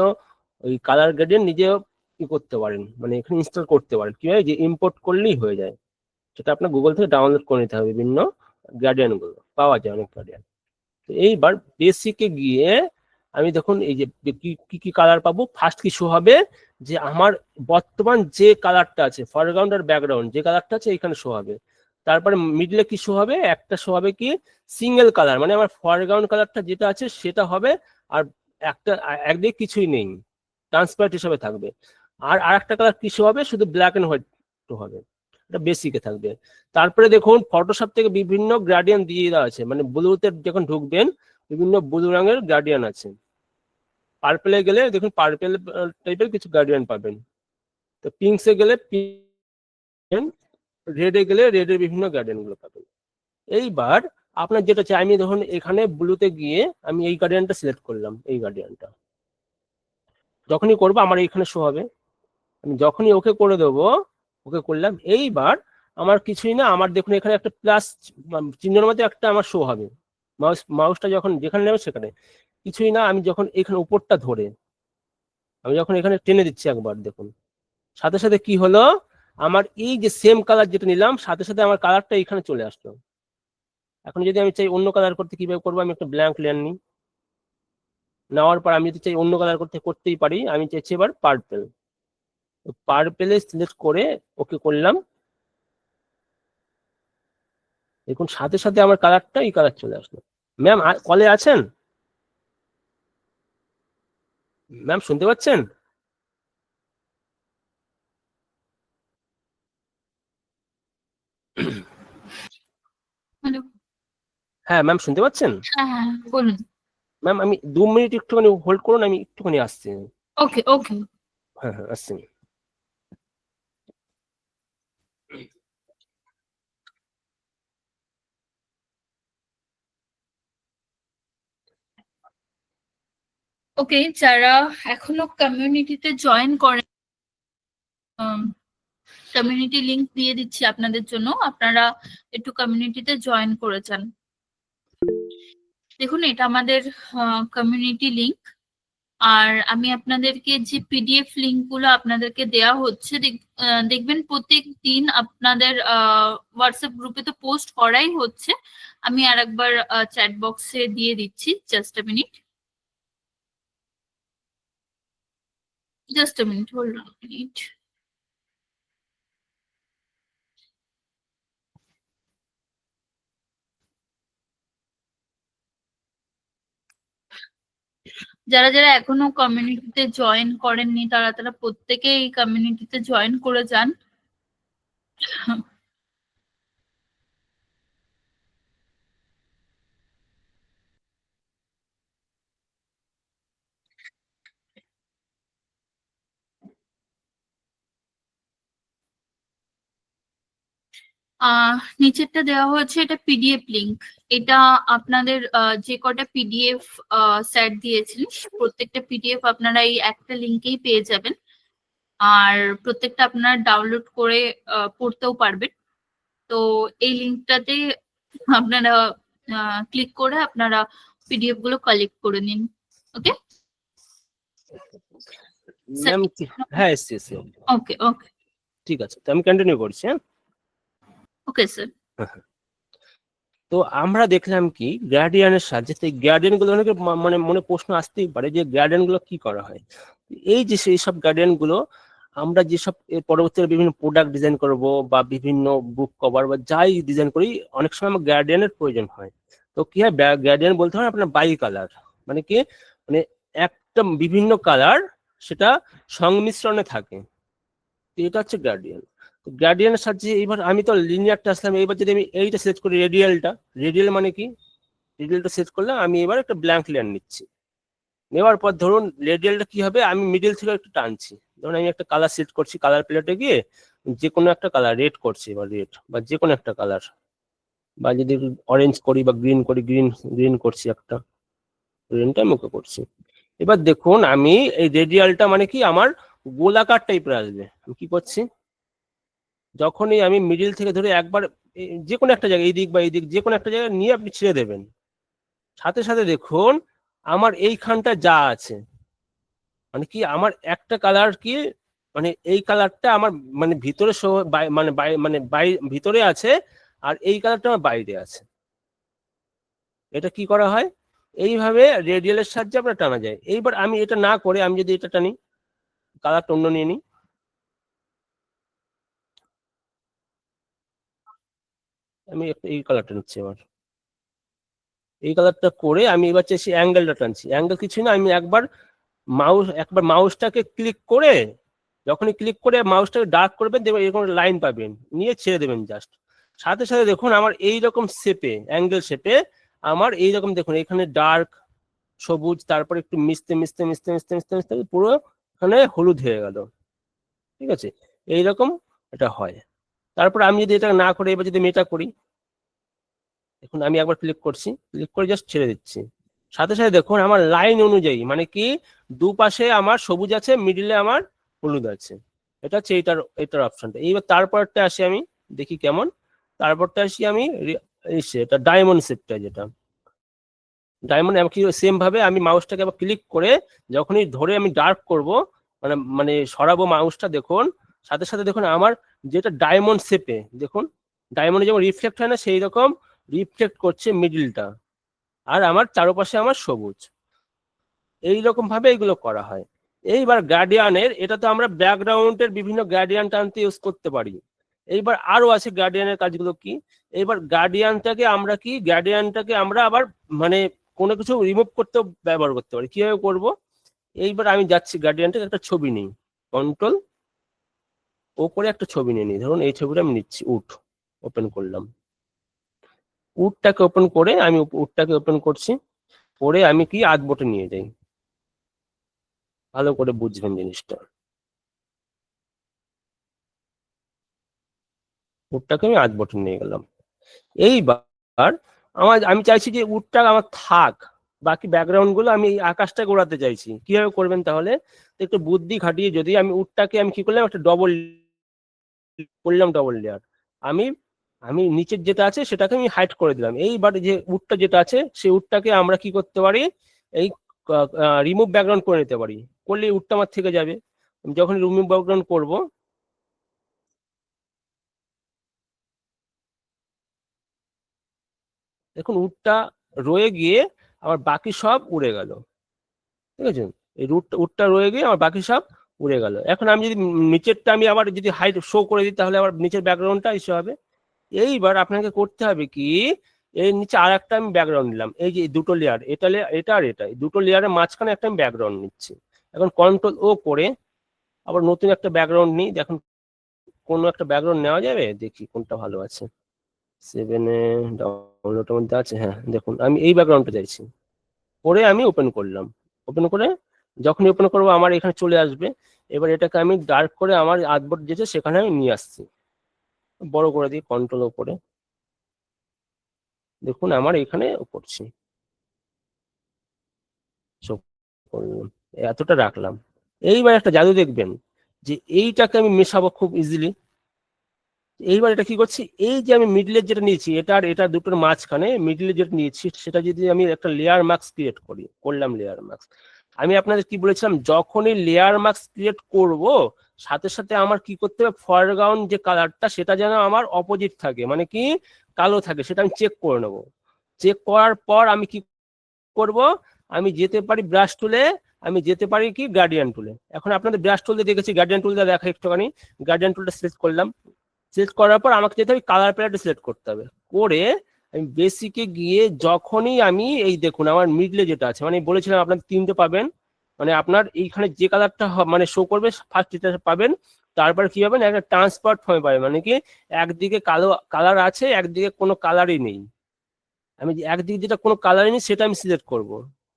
ওই কালার গ্রেডিয়েন্ট নিজেও কি করতে পারেন, মানে এখানে ইনস্টল করতে পারেন, কি হয় যে ইম্পোর্ট করলেই হয়ে যায়, সেটা আপনার গুগল থেকে ডাউনলোড করে নিতে হবে, বিভিন্ন গ্রেডিয়েন্ট গুলো পাওয়া যায়, অনেক গ্রেডিয়েন্ট। তো এইবার বেসিকে গিয়ে আমি দেখুন এই যে কি কি কালার পাবো, ফার্স্ট কি শো হবে, যে আমার বর্তমান যে কালারটা আছে ফরগ্রাউন্ড আর ব্যাকগ্রাউন্ড যে কালারটা আছে এখানে শো হবে। তারপরে মিডলে কি শো হবে, একটা শো হবে কি সিঙ্গেল কালার, মানে আমার ফরগ্রাউন্ড কালারটা যেটা আছে সেটা হবে, আর একটা একদিকে কিছুই নেই, ট্রান্সপারেন্ট হিসেবে থাকবে। আর আরেকটা কালার কি শো হবে, শুধু ব্ল্যাক এন্ড হোয়াইট হবে। এটা বেসিকে থাকবে। তারপরে দেখুন ফটোশপ থেকে বিভিন্ন গ্রেডিয়েন্ট দিয়ে দেওয়া আছে, মানে ব্লুতে যখন ঢুকবেন বিভিন্ন ব্লু রঙের গ্রেডিয়েন্ট আছে। পার্পেলে গেলে দেখুন পার্পেল টাইপের কিছু গ্রেডিয়েন্ট পাবেন। তো পিঙ্কসে গেলে পিঙ্ক, রেডে গেলে রেডের বিভিন্ন গ্রেডিয়েন্ট গুলো পাবেন। এইবার আপনার যেটা চাই, আমি ধরুন এখানে ব্লুতে গিয়ে আমি এই গার্ডিয়ানটা সিলেক্ট করলাম, এই গার্ডিয়ানটা যখনই করবো আমার এইখানে শো হবে। আমি যখনই ওকে করে দেবো, ওকে করলাম, এইবার আমার কিছুই না, আমার দেখুন এখানে একটা প্লাস চিহ্নের মধ্যে একটা আমার শো হবে। মাউসটা যখন যেখানে নেবে সেখানে কিছুই না, আমি যখন এখানে উপরটা ধরে আমি যখন এখানে টেনে দিচ্ছি একবার, দেখুন সাথে সাথে কি হলো, আমার এই যে সেম কালার যেটা নিলাম সাথে সাথে আমার কালারটা এখানে চলে আসলো। এখন যদি আমি চাই অন্য কালার করতে, কিভাবে করবো, আমি একটা ব্ল্যাঙ্ক লেয়ার নিই, নেওয়ার পর আমি যদি চাই অন্য কালার করতেই পারি। আমি চাইছি এবার পার্পেল, পার্পেলে সিলেক্ট করে ওকে করলাম, দেখুন সাথে সাথে আমার কালারটা এই কালার চলে আসলো। ম্যাম কলে আছেন? ম্যাম শুনতে পাচ্ছেন? হ্যালো। হ্যাঁ ম্যাম শুনতে পাচ্ছেন? হ্যাঁ হ্যাঁ বলুন। ম্যাম আমি 2 মিনিট একটুখানি হোল্ড করুন, আমি একটুখানি আসছি। ওকে ওকে। হ্যাঁ হ্যাঁ আসছি। ওকে, যারা এখনো কমিউনিটিতে জয়েন করেন, কমিউনিটি লিংক দিয়ে দিচ্ছি আপনাদের জন্য, আপনারা একটু কমিউনিটিতে জয়েন করে যান। দেখুন এটা আমাদের কমিউনিটি লিংক, আর আমি আপনাদেরকে যে পিডিএফ লিংক গুলো আপনাদেরকে দেওয়া হচ্ছে, দেখবেন প্রত্যেক দিন আপনাদের হোয়াটসঅ্যাপ গ্রুপে তো পোস্ট করাই হচ্ছে। আমি আরেকবার চ্যাট বক্সে দিয়ে দিচ্ছি, just a minute, hold on minute. যারা যারা এখনো কমিউনিটিতে জয়েন করেননি তারা তারা প্রত্যেকে এই কমিউনিটিতে জয়েন করে যান। নিচেরটা দেওয়া হয়েছে, এটা পিডিএফ লিংক। এটা আপনাদের যে কটা পিডিএফ স্যার দিয়েছিলেন প্রত্যেকটা পিডিএফ আপনারা এই একটা লিংকেই পেয়ে যাবেন, আর প্রত্যেকটা আপনারা ডাউনলোড করে পড়তেও পারবেন। তো এই লিংকটাতে আপনারা ক্লিক করে আপনারা পিডিএফ গুলো কালেক্ট করে নিন। ওকে ম্যাম হ্যাঁ এসছি এসছি। ওকে ওকে ঠিক আছে, তো আমি কন্টিনিউ করছি। হ্যাঁ ওকে স্যার। তো আমরা দেখলাম কি গ্রেডিয়েন্টের সাহায্যে, গ্রেডিয়েন্ট গুলো অনেকে মানে মনে প্রশ্ন আসতেই পারে যে গ্রেডিয়েন্ট গুলো কি করা হয়। এই যে সেই সব গ্রেডিয়েন্ট গুলো আমরা যেসব পরবর্তীতে বিভিন্ন প্রোডাক্ট ডিজাইন করব বা বিভিন্ন বুক কভার বা যাই ডিজাইন করি, অনেক সময় আমার গ্রেডিয়েন্টের প্রয়োজন হয়। তো কি হয়, গ্রেডিয়েন্ট বলতে হয় আপনার বাই কালার, মানে কি, মানে একটা বিভিন্ন কালার সেটা সংমিশ্রণে থাকে, তো এটা হচ্ছে গ্রেডিয়েন্ট। গ্রেডিয়েন্টের সাহায্যে এবার আমি তো লিনিয়ারটা আসলাম, এবার যদি আমি এইটা সিলেক্ট করি রেডিয়ালটা, রেডিয়াল মানে কি, রেডিয়ালটা সিলেক্ট করলাম, আমি এবার একটা ব্ল্যাঙ্ক লেয়ার নিচ্ছি। নেওয়ার পর ধরুন রেডিয়ালটা কি হবে, আমি মিডিল থেকে একটু টানছি, ধরুন আমি একটা কালার সিলেক্ট করছি, কালার প্লেটে গিয়ে যে কোনো একটা কালার রেড করছি বা রেড বা যে কোনো একটা কালার, বা যদি অরেঞ্জ করি বা গ্রিন করি, গ্রিন গ্রিন করছি, একটা গ্রিনটা আমি ওকে করছি। এবার দেখুন আমি এই রেডিয়ালটা মানে কি আমার গোলাকার টাইপের আসবে। আমি কি করছি, যখনই আমি মিডিল থেকে ধরে একবার যে কোনো একটা জায়গায়, এই দিক বা এই দিক যে কোনো একটা জায়গায় নিয়ে আপনি ছেড়ে দেবেন, সাথে সাথে দেখুন আমার এইখানটা যা আছে, মানে কি আমার একটা কালার কি, মানে এই কালারটা আমার মানে ভিতরে মানে মানে ভিতরে আছে, আর এই কালারটা আমার বাইরে আছে। এটা কি করা হয়, এইভাবে রেডিয়ালের সাহায্যে আমরা টানা যায়। এইবার আমি এটা না করে আমি যদি এটা টানি, কালারটা অন্য নিয়ে নিই, আমি এই কালারটা নিচ্ছি, এবার এই কালারটা করে আমি এবার চাইছি অ্যাঙ্গেলটা টানছি। অ্যাঙ্গেল কিছু না, আমি একবার মাউসটাকে ক্লিক করে যখনই ক্লিক করে মাউসটাকে ডার্ক করবেন দেখবেন এরকম লাইন পাবেন, নিয়ে ছেড়ে দেবেন জাস্ট। সাথে সাথে দেখুন আমার এইরকম শেপে, অ্যাঙ্গেল শেপে আমার এইরকম দেখুন এখানে ডার্ক সবুজ, তারপর একটু মিশতে মিশতে মিশতে মিশতে মিশতে মিশতে পুরো এখানে হলুদ হয়ে গেল। ঠিক আছে, এইরকম এটা হয়। তারপর আমি যদি এটা না করে এবার যদি আমি এটা করি, দেখুন আমি একবার ক্লিক করছি, ক্লিক করে জাস্ট ছেড়ে দিচ্ছি, সাথে সাথে দেখুন আমার লাইন অনুযায়ী মানে কি দুপাশে আমার সবুজ আছে, মিডিলে আমার হলুদ আছে। এটা হচ্ছে এটার অপশনটা। এইবার তারপরটা আসি আমি, দেখি কেমন। তারপরটা আসি আমি এটা ডায়মন্ড শেপটা, যেটা ডায়মন্ড কি সেম ভাবে আমি মাউসটাকে আবার ক্লিক করে যখনই ধরে আমি ডার্ক করব, মানে মানে সরাবো মাউসটা, দেখুন সাথে সাথে দেখুন আমার যেটা ডায়মন্ড শেপে, দেখুন ডায়মন্ডে যেমন রিফ্লেক্ট হয় না, সেই রকম রিফ্লেক্ট করছে মিডিলটা, আর আমার চারপাশে আমার সবুজ। এইরকম ভাবে এগুলো করা হয়। এইবার গার্ডিয়ানের, এটা তো আমরা ব্যাকগ্রাউন্ডের বিভিন্ন গার্ডিয়ান টানতে ইউজ করতে পারি। এইবার আরো আছে গার্ডিয়ানের কাজগুলো কি। এইবার গার্ডিয়ানটাকে আমরা আবার মানে কোনো কিছু রিমুভ করতেও ব্যবহার করতে পারি। কিভাবে করব, এইবার আমি যাচ্ছি গার্ডিয়ানটাকে একটা ছবি নিই, কন্ট্রোল ও করে একটা ছবি নিয়ে নিই। ধরুন এই ছবিটা আমি নিচ্ছি, ওপেন করলাম, উডটাকে ওপেন করে আমি উডটাকে ওপেন করছি, করে আমি কি আর্টবোর্ডে নিয়ে যাই। ভালো করে বুঝবেন জিনিসটা। উডটাকে আমি আর্টবোর্ডে নিয়ে গেলাম। এইবার আমি চাইছি যে উডটা আমার থাক, বাকি ব্যাকগ্রাউন্ড গুলো আমি এই আকাশটাকে ওড়াতে চাইছি। কিভাবে করবেন তাহলে, একটু বুদ্ধি খাটিয়ে যদি আমি উডটাকে আমি কি করলাম, একটা ডবল লেয়ার, আমি আমি নিচের যেটা আছে সেটাকে আমি হাইড করে দিলাম। এইবার যে উডটা যেটা আছে সেই উডটাকে আমরা কি করতে পারি, এই রিমুভ ব্যাকগ্রাউন্ড করে নিতে পারি। করলে উডটা আমার থেকে যাবে। যখন রিমুভ ব্যাকগ্রাউন্ড করব, দেখুন উডটা রয়ে গিয়ে আমার বাকি সব উড়ে গেল। ঠিক আছে, এই উডটা রয়ে গিয়ে আমার বাকি সব উড়ে গেল। এখন আমি যদি নিচেরটা আমি আবার যদি হাইড শো করে দিই, তাহলে আবার নিচের ব্যাকগ্রাউন্ডটা এসে হবে। এইবার আপনাকে করতে হবে কি, এর নিচে আর একটা আমি ব্যাকগ্রাউন্ড নিলাম, এই যে দুটো লেয়ার, এটা আর এটা, দুটো লেয়ারের মাঝখানে একটা আমি ব্যাকগ্রাউন্ড নিচ্ছি। এখন কন্ট্রোল ও করে আবার নতুন একটা ব্যাকগ্রাউন্ড নিই। দেখুন কোনো একটা ব্যাকগ্রাউন্ড নেওয়া যাবে, দেখি কোনটা ভালো আছে। 7 এ ডাউনলোডের মধ্যে আছে, হ্যাঁ দেখুন আমি এই ব্যাকগ্রাউন্ডটা চাইছি। করে আমি ওপেন করলাম, ওপেন করে যখনই ওপেন করবো আমার এখানে চলে আসবে। এবার এটাকে আমি ডার্ক করে আমার আর্টবোর্ড যেটা সেখানে আমি নিয়ে আসছি, বড় করে দিই কন্ট্রোল করে, দেখুন আমার এখানে করছি, এতটা রাখলাম। এইবার একটা জাদু দেখবেন যে এইটাকে আমি মেশাবো খুব ইজিলি। এইবার এটা কি করছি, এই যে আমি মিডলের যেটা নিয়েছি, এটা দুটোর মাঝখানে মিডলে যেটা নিয়েছি, সেটা যদি আমি একটা লেয়ার মার্কস ক্রিয়েট করলাম লেয়ার মার্কস। আমি আপনাদের কি বলেছিলাম, যখনই লেয়ার মার্কস ক্রিয়েট করব, সাথে সাথে আমার কি করতে হবে, ফরগ্রাউন্ড যে কালারটা সেটা যেন আমার অপোজিট থাকে, মানে কি কালো থাকে, সেটা আমি চেক করে নেব। চেক করার পর আমি কি করব, আমি যেতে পারি ব্রাশ টুলে, আমি যেতে পারি কি গার্ডিয়ান টুলে। এখন আপনাদের ব্রাশ টুল দিয়ে দেখেছি, গার্ডিয়ান টুলটা দেখা একটুখানি। গার্ডিয়ান টুলটা সিলেক্ট করলাম, সিলেক্ট করার পর আমাকে যেতে হবে কালার প্যালেটটা সিলেক্ট করতে হবে। করে আমি বেসিকে গিয়ে যখনই আমি এই দেখুন আমার মিডলে যেটা আছে, মানে বলেছিলাম আপনার তিনটে পাবেন, মানে আপনার এইখানে যে কালারটা মানে শো করবে ফার্স্ট এটা পাবেন। তারপর কি পাবেন, একটা ট্রান্সপার্ট ফর্মে পাবেন, মানে কি একদিকে কালো কালার আছে, একদিকে কোনো কালারই নেই। আমি একদিকে যেটা কোনো কালারই নেই সেটা আমি সিলেক্ট করব।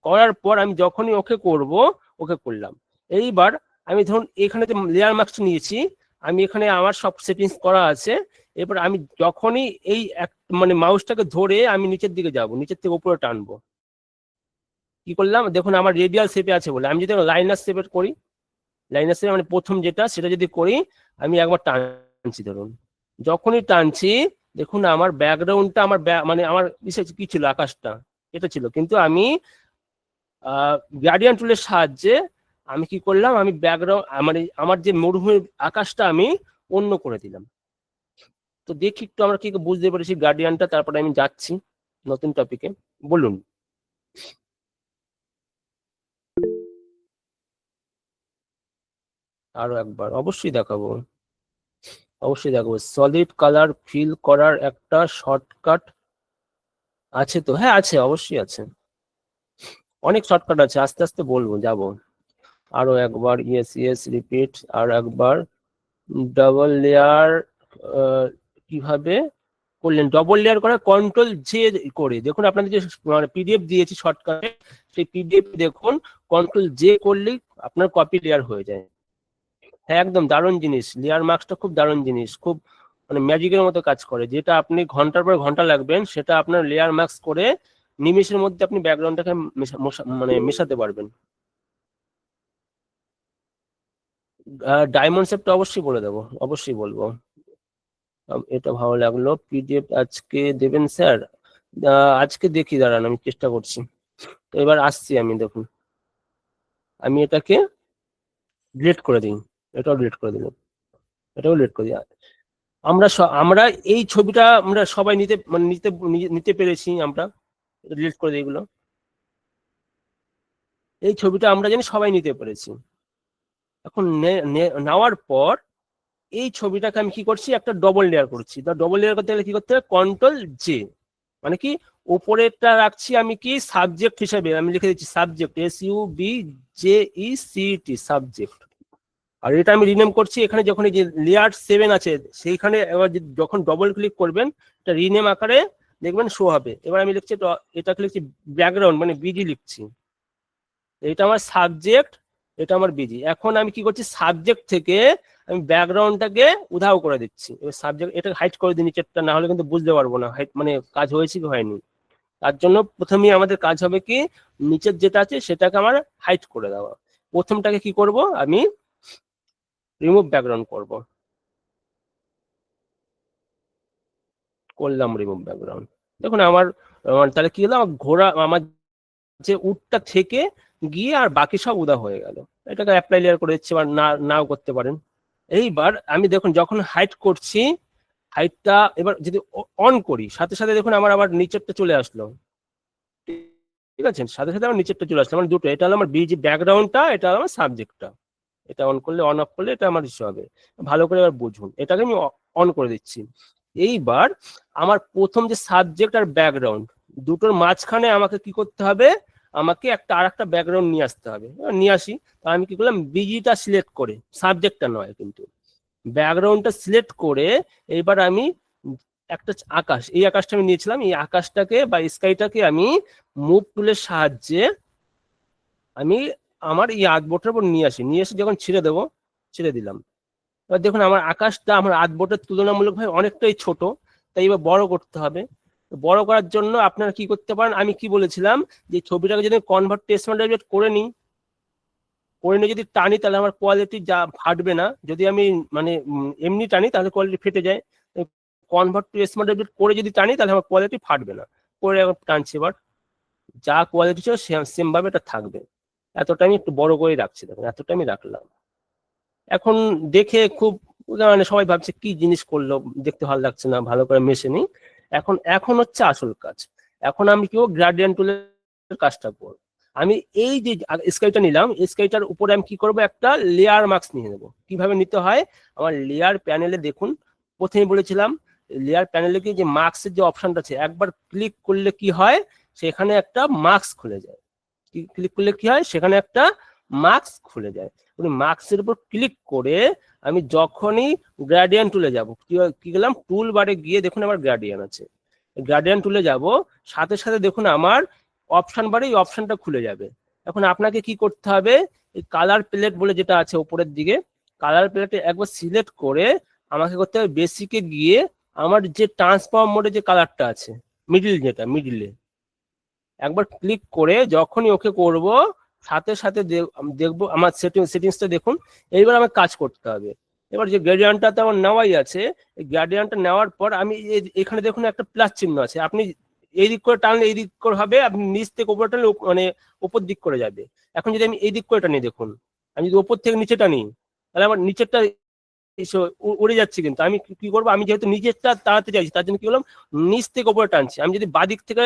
করার পর আমি যখনই ওকে করব, ওকে করলাম। এইবার আমি ধরুন এখানে যে লেয়ার মার্কস নিয়েছি, আমি এখানে আমার সব সেটিংস করা আছে। এবার আমি যখনই এই মানে মাউসটাকে ধরে আমি নিচের দিকে যাব, নিচের থেকে উপরে টানবো, কি করলাম দেখুন আমার রেডিয়াল শেপে আছে বলে। আমি যদি লাইনার শেপে করি, লাইনার শেপে মানে প্রথম যেটা সেটা যদি করি, আমি একবার টানছি, ধরুন যখনই টানছি দেখুন আমার ব্যাকগ্রাউন্ডটা আমার মানে আমার কি ছিল, আকাশটা এটা ছিল, কিন্তু আমি গ্রেডিয়েন্ট টুলের সাহায্যে আমি কি করলাম, আমি ব্যাকগ্রাউন্ড মানে আমার যে মরুভূমির আকাশটা আমি অন্য করে দিলাম। তো দেখি একটু আমরা কি বুঝতে পেরেছি গার্ডিয়ানটা। তারপরে আমি যাচ্ছি নতুন টপিকে, বলুন। আরো একবার অবশ্যই দেখাবো, অবশ্যই দেখাবো। সলিড কালার ফিল করার একটা শর্টকাট আছে তো? হ্যাঁ আছে, অবশ্যই আছে, অনেক শর্টকাট আছে, আস্তে আস্তে বলবো, যাবো। আরো একবার, ইয়েস ইয়েস, রিপিট, আর একবার। ডাবল লেয়ার কিভাবে করলেন? ডবল লেয়ার করে কন্ট্রোল জে করে দেখুন, আপনাদের যে পিডিএফ দিয়েছি শর্টকাটে, সেই পিডিএফ দেখুন কন্ট্রোল জে করলেই আপনার কপি লেয়ার হয়ে যায়। হ্যাঁ একদম দারুণ জিনিস, লেয়ার মার্কসটা খুব দারুণ জিনিস, খুব মানে ম্যাজিকের মতো কাজ করে। যেটা আপনি ঘন্টার পর ঘন্টা লাগবেন, সেটা আপনার লেয়ার মার্কস করে নিমিষের মধ্যে আপনি ব্যাকগ্রাউন্ডটাকে মানে মেশাতে পারবেন। ডায়মন্ড শেপটা অবশ্যই বলে দেবো, অবশ্যই বলবো। এটা ভালো লাগলো। পিডিএফ আজকে দেবেন স্যার? আজকে দেখি, দাঁড়ান আমি চেষ্টা করছি। তো এবার আসছি আমি, দেখুন আমি এটাকে ডিলিট করে দিই, এটাও ডিলিট করে দিলাম, এটাও ডিলিট করে দিই। আমরা এই ছবিটা আমরা সবাই নিতে মানে নিতে নিতে পেরেছি, আমরা ডিলিট করে দিই এগুলো। এই ছবিটা আমরা জানি সবাই নিতে পেরেছি। এখন নেওয়ার পর এই ছবিটাকে আমি কি করছি, একটা ডবল লেয়ার করছি। ডবল লেয়ার করতে গেলে কি করতে হবে, কন্ট্রোল জে, মানে কি উপরেরটা রাখছি আমি কি সাবজেক্ট হিসেবে, আমি লিখে দিচ্ছি সাবজেক্ট, SUBJECT, সাবজেক্ট। আর এটা আমি রিনেম করছি, এখানে যখন এই যে লেয়ার 7 আছে সেইখানে এবার যখন ডবল ক্লিক করবেন এটা রিনেম আকারে দেখবেন শো হবে। এবার আমি লিখছি এটাকে লিখছি ব্যাকগ্রাউন্ড, মানে বিজি লিখছি। এটা আমার সাবজেক্ট, এটা আমার বিজি। এখন আমি কি করছি, সাবজেক্ট থেকে আমি ব্যাকগ্রাউন্ডটাকে উধাও করে দিচ্ছি। এবার সাবজেক্ট এটা হাইড করে দিই নিচেরটা, না হলে কিন্তু বুঝতে পারবো না মানে কাজ হয়েছে কি হয়নি। তার জন্য প্রথমেই আমাদের কাজ হবে কি, নিচের যেটা আছে সেটাকে আমার হাইড করে দেওয়া। প্রথমটাকে কি করব, আমি রিমুভ ব্যাকগ্রাউন্ড করব, করলাম রিমুভ ব্যাকগ্রাউন্ড। দেখুন আমার তাহলে কি হলো, আমার ঘোড়া আমার যে উটটা থেকে গিয়ে আর বাকি সব উদা হয়ে গেল। এটাকে অ্যাপ্লাই লেয়ার করে দিচ্ছি, বা নাও করতে পারেন। এইবার আমি দেখুন যখন হাইড করছি, হাইটটা এবার যদি অন করি, সাথে সাথে দেখুন আমার আবার নিচেরটা চলে আসলো। ঠিক আছে, সাথে সাথে আমার নিচেরটা চলে আসলো, মানে দুটো, এটা হলো আমার বিজি ব্যাকগ্রাউন্ডটা, এটা হলো আমার সাবজেক্টটা। এটা অন করলে, অন অফ করলে এটা আমার ইস্যু হবে। ভালো করে এবার বুঝুন, এটাকে আমি অন করে দিচ্ছি। এইবার আমার প্রথম যে সাবজেক্ট আর ব্যাকগ্রাউন্ড দুটোর মাঝখানে আমাকে কি করতে হবে, আমাকে একটা আর একটা ব্যাকগ্রাউন্ড নিয়ে আসতে হবে। নিয়ে আসি, তাহলে আমি কি করলাম, বিজিটা সিলেক্ট করে, সাবজেক্টটা নয় কিন্তু ব্যাকগ্রাউন্ডটা সিলেক্ট করে, এইবার আমি একটা আকাশ, এই আকাশটা আমি নিয়েছিলাম, এই আকাশটাকে বা স্কাইটাকে আমি মুভ টুলের সাহায্যে আমি আমার এই আর্টবোর্ডের উপর নিয়ে আসি, নিয়ে এসে যখন ছেড়ে দেবো, ছেড়ে দিলাম। এবার দেখুন আমার আকাশটা আমার আর্টবোর্ডের তুলনামূলকভাবে অনেকটাই ছোট, তাই এবার বড় করতে হবে। বড় করার জন্য আপনারা কি করতে পারেন, আমি কি বলেছিলাম, যে ছবিটাকে যদি কনভার্ট টেক্সট মডিউলেট করে নিই, করে নিয়ে যদি টানি তাহলে আমার কোয়ালিটি যা ফাটবে না। যদি আমি মানে এমনি টানি তাহলে কোয়ালিটি ফেটে যায়। কনভার্ট টু টেক্সট মডিউলেট করে যদি টানি তাহলে আমার কোয়ালিটি ফাটবে না। করে টানছি, এবার যা কোয়ালিটি ছিল সেম ভাবে এটা থাকবে। এতটা আমি একটু বড় করে রাখছি, দেখুন এতটা আমি রাখলাম। এখন দেখে খুব মানে সবাই ভাবছে কি জিনিস করলো, দেখতে ভালো লাগছে না, ভালো করে মেশেনি। এখন এখন হচ্ছে আসল কাজ। এখন আমি কি গ্রাডিয়েন্ট টুলের কাজটা করব। আমি এই যে স্কাইটা নিলাম, স্কাইটার উপরে আমি কি করব, একটা লেয়ার মার্কস নিয়ে নেব। কিভাবে নিতে হয়, আমার লেয়ার প্যানেলে দেখুন, প্রথমে বলেছিলাম লেয়ার প্যানেলে কি যে মার্কসের যে অপশনটা আছে, একবার ক্লিক করলে কি হয়, সেখানে একটা মার্কস খুলে যায়। ক্লিক করলে কি হয়, সেখানে একটা মার্কস খুলে যায়। মার্কসের উপর ক্লিক করে আমি যখনই গ্রেডিয়েন্ট টুলে যাব, কি গেলাম, টুল বারে গিয়ে দেখুন আমার গ্রেডিয়েন্ট আছে, গ্রেডিয়েন্ট টুলে যাব, সাথে সাথে দেখুন আমার অপশন বারে এই অপশনটা খুলে যাবে। এখন আপনাকে কি করতে হবে, এই কালার প্লেট বলে যেটা আছে উপরের দিকে, কালার প্লেটে একবার সিলেক্ট করে আমাকে করতে হবে বেসিকে গিয়ে আমার যে ট্রান্সফর্ম মোডে যে কালারটা আছে, মিডিল, যেটা মিডিলে একবার ক্লিক করে যখনই ওকে করব, সাথে সাথে দেখবো আমার সেটিংসটা দেখুন। এইবার আমার কাজ করতে হবে। এবার যে গ্রেডিয়েন্টটা তো আমার নেওয়াই আছে, এই গ্রেডিয়েন্টটা নেওয়ার পর আমি এখানে দেখুন একটা প্লাস চিহ্ন আছে, আপনি এই দিক করে টানলে এই দিক করে হবে, আপনি নিচ থেকে উপরে টানলে মানে উপর দিক করে যাবে। এখন যদি আমি এই দিক করে টানি, দেখুন আমি যদি উপর থেকে নিচে টানি তাহলে আমার নিচেরটা উড়ে যাচ্ছে। কিন্তু আমি কি করবো, আমি যেহেতু নিচেরটা তাড়াতে চাইছি, তার জন্য কি করলাম, নিচ থেকে উপরে টানছি। আমি যদি বাদিক থেকে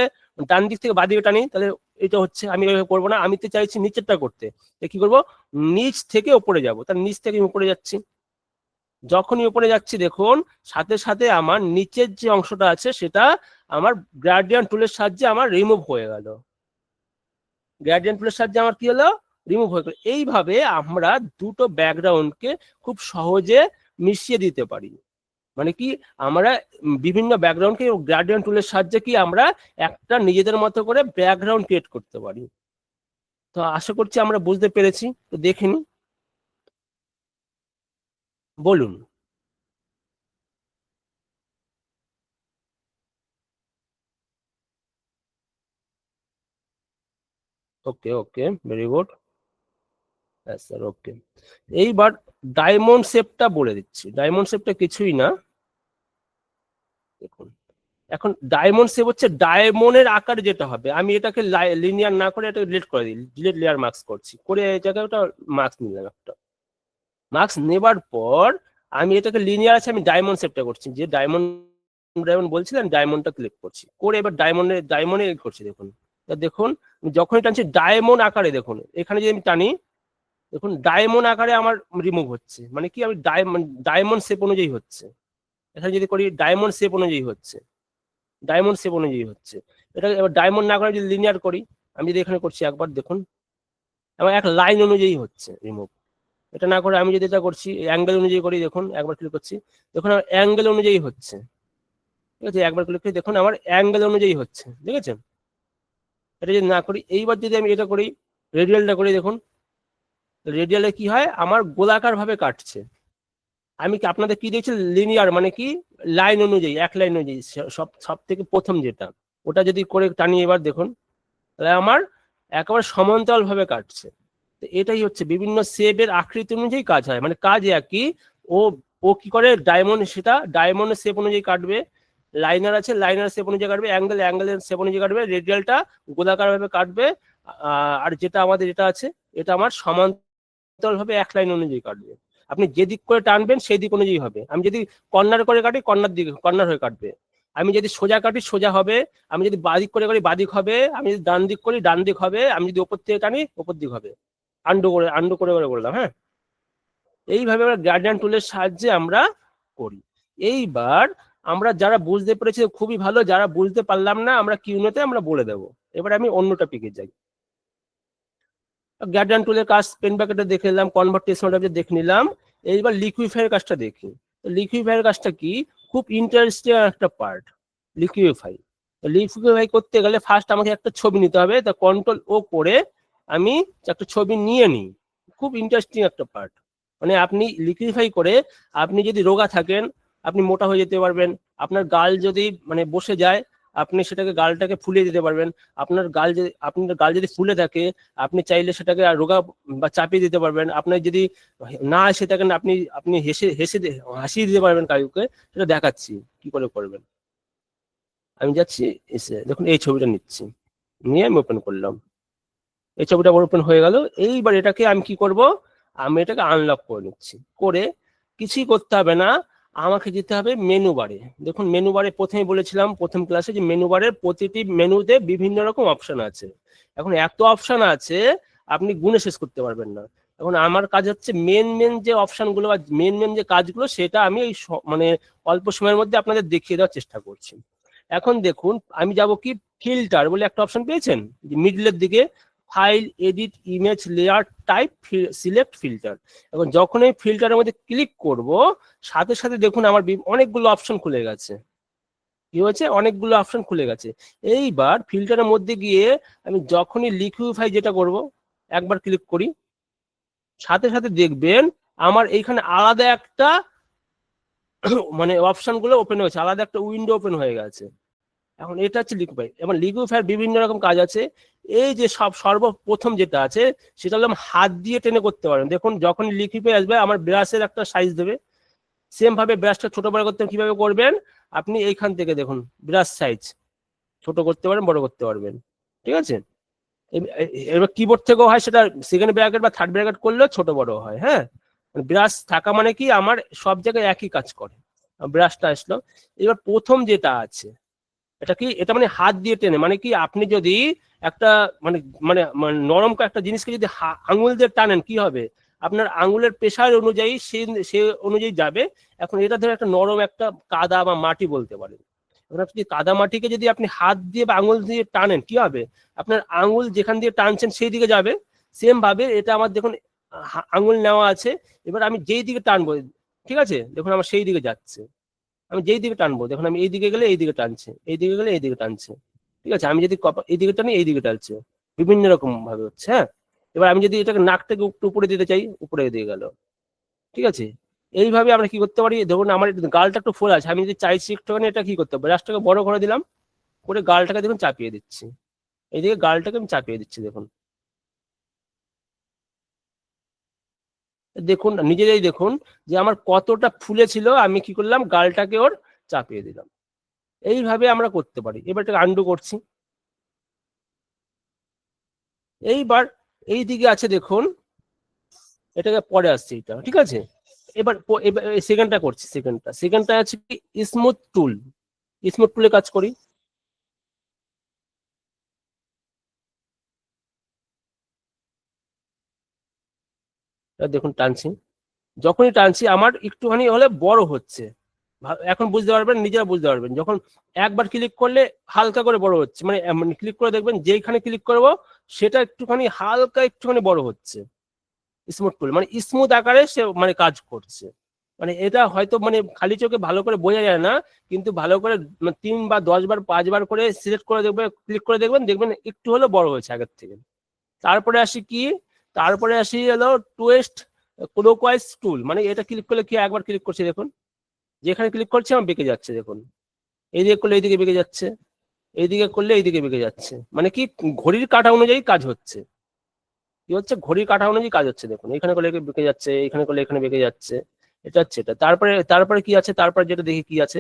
ডান দিক থেকে বাদিকে টানি তাহলে এটা হচ্ছে, আমি এভাবে করবো না, আমি তো চাইছি নিচেরটা করতে। কি করবো, নিচ থেকে উপরে যাবো, তার নিচ থেকে আমি উপরে যাচ্ছি। যখনই উপরে যাচ্ছি দেখুন সাথে সাথে আমার নিচের যে অংশটা আছে সেটা আমার গ্রেডিয়েন্ট টুলের সাহায্যে আমার রিমুভ হয়ে গেল। গ্রেডিয়েন্ট টুলের সাহায্যে আমার কি হলো, রিমুভ হয়ে গেল। এইভাবে আমরা দুটো ব্যাকগ্রাউন্ডকে খুব সহজে মিশিয়ে দিতে পারি। মানে কি আমরা বিভিন্ন ব্যাকগ্রাউন্ডকে গ্রেডিয়েন্ট টুলের সাহায্যে কি আমরা একটা নিজেদের মতো করে ব্যাকগ্রাউন্ড ক্রিয়েট করতে পারি। তো আশা করছি আমরা বুঝতে পেরেছি। তো দেখে নিই, বলুন। ওকে ওকে, ভেরি গুড। হ্যাঁ স্যার, ওকে। এইবার ডায়মন্ড শেপটা বলে দিচ্ছি। ডায়মন্ড শেপটা কিছুই না, দেখুন এখন ডায়মন্ড শেপ হচ্ছে ডায়মন্ডের আকার যেটা হবে। আমি এটাকে লিনিয়ার না করে এটাকে ডিলিট করে দিই, ডিলিট লেয়ার মার্কস করছি, করে এই জায়গায় ওটা মার্কস নিলাম একটা। মার্কস নেবার পর আমি এটাকে লিনিয়ার আছে, আমি ডায়মন্ড শেপটা করছি, যে ডায়মন্ড ডায়মন্ড বলছিলাম ডায়মন্ডটা ক্লিক করছি, করে এবার ডায়মন্ডে করছি। দেখুন দেখুন যখনই টানছি ডায়মন্ড আকারে, দেখুন এখানে যদি আমি টানি, দেখুন ডায়মন্ড আকারে আমার রিমুভ হচ্ছে। মানে কি আমি ডায়মন্ড শেপ অনুযায়ী হচ্ছে। এখানে যদি করি ডায়মন্ড শেপ অনুযায়ী হচ্ছে, ডায়মন্ড শেপ অনুযায়ী হচ্ছে। এটা এবার ডায়মন্ড না করে যদি লিনিয়ার করি, আমি যদি এখানে করছি একবার দেখুন, আমার এক লাইন অনুযায়ী হচ্ছে রিমুভ। এটা না করে আমি যদি এটা করছি অ্যাঙ্গেল অনুযায়ী করি, দেখুন একবার ক্লিক করছি, দেখুন আমার অ্যাঙ্গেল অনুযায়ী হচ্ছে। ঠিক আছে, একবার ক্লিক করি, দেখুন আমার অ্যাঙ্গেল অনুযায়ী হচ্ছে। ঠিক আছে, এটা যদি না করি, এইবার যদি আমি এটা করি রেডিয়ালটা করি, দেখুন রেডিয়ালে কি হয়, আমার গোলাকার ভাবে কাটছে। আমি কি আপনাদের কি দিয়েছি, লিনিয়ার মানে কি লাইন অনুযায়ী, এক লাইন অনুযায়ী, সব সব থেকে প্রথম যেটা, ওটা যদি করে টানি এবার দেখুন, তাহলে আমার একেবারে সমান্তরাল ভাবে কাটছে। তো এটাই হচ্ছে বিভিন্ন শেপের আকৃতি অনুযায়ী কাজ হয়, মানে কাজ একই। ও ও কি করে ডায়মন্ড, সেটা ডায়মন্ডের শেপ অনুযায়ী কাটবে, লাইনার আছে লাইনার শেপ অনুযায়ী কাটবে, অ্যাঙ্গেলের শেপ অনুযায়ী কাটবে, রেডিয়ালটা গোলাকার ভাবে কাটবে, আর যেটা আমাদের এটা আছে এটা আমার সমান্তরাল ভাবে এক লাইন অনুযায়ী কাটবে। আপনি যে দিক করে টানবেন সেই দিক অনুযায়ী হবে। আমি যদি কর্নার করে কাটি কর্নার দিকে কর্নার হয়ে কাটবে, আমি যদি সোজা কাটি সোজা হবে, আমি যদি বাদিক করে করি বাদিক হবে, আমি যদি ডান দিক করি ডান দিক হবে, আমি যদি ওপর থেকে টানি ওপর দিক হবে। আন্ডু করে বললাম। হ্যাঁ, এইভাবে আমরা গ্রেডিয়েন্ট টুলের সাহায্যে আমরা করি। এইবার আমরা যারা বুঝতে পেরেছি খুবই ভালো, যারা বুঝতে পারলাম না আমরা কিউনোতে আমরা বলে দেবো। এবার আমি অন্য টপিকে যাই। গ্রেডিয়েন্ট টুলের কাজ পেন ব্যাকেটে দেখে নিলাম, কনভার্ট টেসনোগ্রাফি দেখে নিলাম। এইবার লিকুইফাইয়ের কাজটা দেখি। লিকুইফাইয়ের কাজটা কি, খুব ইন্টারেস্টিং একটা পার্ট। লিকুইফাই লিকুইফাই করতে গেলে ফার্স্ট আমাকে একটা ছবি নিতে হবে, তা কন্ট্রোল ও করে আমি একটা ছবি নিয়ে নিই। খুব ইন্টারেস্টিং একটা পার্ট। মানে আপনি লিকুইফাই করে আপনি যদি রোগা থাকেন আপনি মোটা হয়ে যেতে পারবেন। আপনার গাল যদি মানে বসে যায় আপনি সেটাকে গালটাকে ফুলিয়ে দিতে পারবেন। আপনার গাল যদি ফুলে থাকে আপনি চাইলে সেটাকে রোগা বা চাপিয়ে দিতে পারবেন। আপনার যদি না এসে থাকেন আপনি আপনি হাসিয়ে দিতে পারবেন কাউকে। সেটা দেখাচ্ছি কি করে করবেন। আমি যাচ্ছি, এসে দেখুন এই ছবিটা নিচ্ছি, নিয়ে আমি ওপেন করলাম। এই ছবিটা ওপেন হয়ে গেল। এইবার এটাকে আমি কি করব, আমি এটাকে আনলক করে নিচ্ছি। করে কিছুই করতে হবে না, আমাকে যেতে হবে মেনু বারে। দেখুন মেনু বারে প্রথমে বলেছিলাম প্রথম ক্লাসে যে মেনু বারের প্রতিটি মেনুতে বিভিন্ন রকম অপশন আছে। এখন এত অপশন আছে আপনি গুণে শেষ করতে পারবেন না। এখন আমার কাজ হচ্ছে মেন যে অপশনগুলো বা মেন যে কাজগুলো সেটা আমি এই মানে অল্প সময়ের মধ্যে আপনাদের দেখিয়ে দেওয়ার চেষ্টা করছি। এখন দেখুন আমি যাব কি, ফিল্টার বলে একটা অপশন পেয়েছেন মিডলের দিকে, file edit image layer type select filter. এখন যখন এই ফিল্টারের মধ্যে ক্লিক করব সাথে সাথে দেখুন আমার অনেকগুলো অপশন খুলে গেছে। কি হয়েছে, অনেকগুলো অপশন খুলে গেছে। এইবার ফিল্টারের মধ্যে গিয়ে আমি যখনই লিকুইফাই যেটা করব একবার ক্লিক করি, সাথে সাথে দেখবেন আমার এইখানে আলাদা একটা মানে অপশন গুলো ওপেন হয়েছে, আলাদা একটা উইন্ডো ওপেন হয়ে গেছে। এখন এটা হচ্ছে লিকুইফাই। এবং লিকুইফাইয়ের বিভিন্ন রকম কাজ আছে। এই যে সর্বপ্রথম যেটা আছে সেটা হলো হাত দিয়ে টেনে করতে পারেন। দেখুন যখন লিকুইফাই আসবে আমার ব্রাশের একটা সাইজ দেবে, সেম ভাবে ব্রাশটা ছোট বড় করতে কিভাবে করবেন আপনি এইখান থেকে দেখুন ব্রাশ সাইজ ছোট করতে পারেন বড় করতে পারবেন। ঠিক আছে, এবার কিবোর্ড থেকেও হয়, সেটা সেকেন্ড ব্র্যাকেট বা থার্ড ব্র্যাকেট করলেও ছোট বড় হয়। হ্যাঁ, ব্রাশ থাকা মানে কি আমার সব জায়গায় একই কাজ করে। ব্রাশটা আসলো। এবার প্রথম যেটা আছে এটা কি, এটা মানে হাত দিয়ে টেনে, মানে কি আপনি যদি একটা মানে মানে নরম একটা জিনিসকে যদি আঙুল দিয়ে টানেন কি হবে, আপনার আঙুলের প্রেসার অনুযায়ী সে অনুযায়ী যাবে। এখন এটা ধরে একটা নরম একটা কাদা বা মাটি বলতে পারেন। এবার আপনি কাদা মাটিকে যদি আপনি হাত দিয়ে বা আঙুল দিয়ে টানেন কি হবে, আপনার আঙুল যেখান দিয়ে টানছেন সেই দিকে যাবে, সেম ভাবে এটা আমার দেখুন আঙুল নেওয়া আছে, এবার আমি যেই দিকে টানবো, ঠিক আছে, দেখুন আমার সেই দিকে যাচ্ছে। আমি যেই দিকে টানবো দেখুন আমি এই দিকে গেলে এই দিকে টানছে, এই দিকে গেলে এই দিকে টানছে, ঠিক আছে। আমি যদি এই দিকে টানি এই দিকে টানছে, বিভিন্ন রকম ভাবে হচ্ছে। হ্যাঁ, এবার আমি যদি এটাকে নাকটাকে একটু উপরে দিতে চাই, উপরে দিয়ে গেল, ঠিক আছে। এইভাবে আমরা কি করতে পারি, ধরুন আমার গালটা একটু ফোলা আছে, আমি যদি চাইছি একটুখানি এটা কি করতে হবে, ব্রাশটাকে বড় করে দিলাম, করে গালটাকে দেখুন চাপিয়ে দিচ্ছি, এইদিকে গালটাকে আমি চাপিয়ে দিচ্ছি, দেখুন দেখুন নিজেরাই দেখুন যে আমার কতটা ফুলে ছিল, আমি কি করলাম গালটাকে ওর চাপিয়ে দিলাম। এইভাবে আমরা করতে পারি। এবার এটাকে আন্ডু করছি। এইবার এই দিকে আছে দেখুন, এটাকে পরে আসছে এটা, ঠিক আছে। এবার সেকেন্ডটা করছি, সেকেন্ডটা আছে কি স্মুথ টুল, স্মুথ টুলে কাজ করি। দেখুন টানছি, যখনই টানছি আমার একটুখানি হলে বড় হচ্ছে, এখন বুঝতে পারবেন, নিজেরা বুঝতে পারবেন, যখন একবার ক্লিক করলে হালকা করে বড় হচ্ছে, মানে ক্লিক করে দেখবেন যেইখানে ক্লিক করবো সেটা একটুখানি হালকা একটুখানি বড় হচ্ছে। স্মুথ টুল মানে স্মুথ আকারে সে মানে কাজ করছে। মানে এটা হয়তো মানে খালি চোখে ভালো করে বোঝা যায় না, কিন্তু ভালো করে 3 বা 10 বার 5 বার করে সিলেক্ট করে দেখবেন, ক্লিক করে দেখবেন, দেখবেন একটু হলে বড় হয়েছে আগের থেকে। তারপরে আসি কি, তারপরে আসি হলো টুয়েস্ট ক্লকওয়াইজ টুল, মানে এটা ক্লিক করলে কি, একবার ক্লিক করছি দেখুন যেখানে ক্লিক করছি আমার বেঁকে যাচ্ছে, দেখুন এইদিকে করলে এইদিকে বেঁকে যাচ্ছে, এইদিকে করলে এইদিকে বেঁকে যাচ্ছে, মানে কি ঘড়ির কাঁটা অনুযায়ী কাজ হচ্ছে। কি হচ্ছে, ঘড়ির কাঁটা অনুযায়ী কাজ হচ্ছে, দেখুন এখানে করলে বেঁকে যাচ্ছে, এখানে করলে এখানে বেঁকে যাচ্ছে। এটা হচ্ছে এটা। তারপরে তারপরে কি আছে, তারপরে যেটা দেখি কি আছে,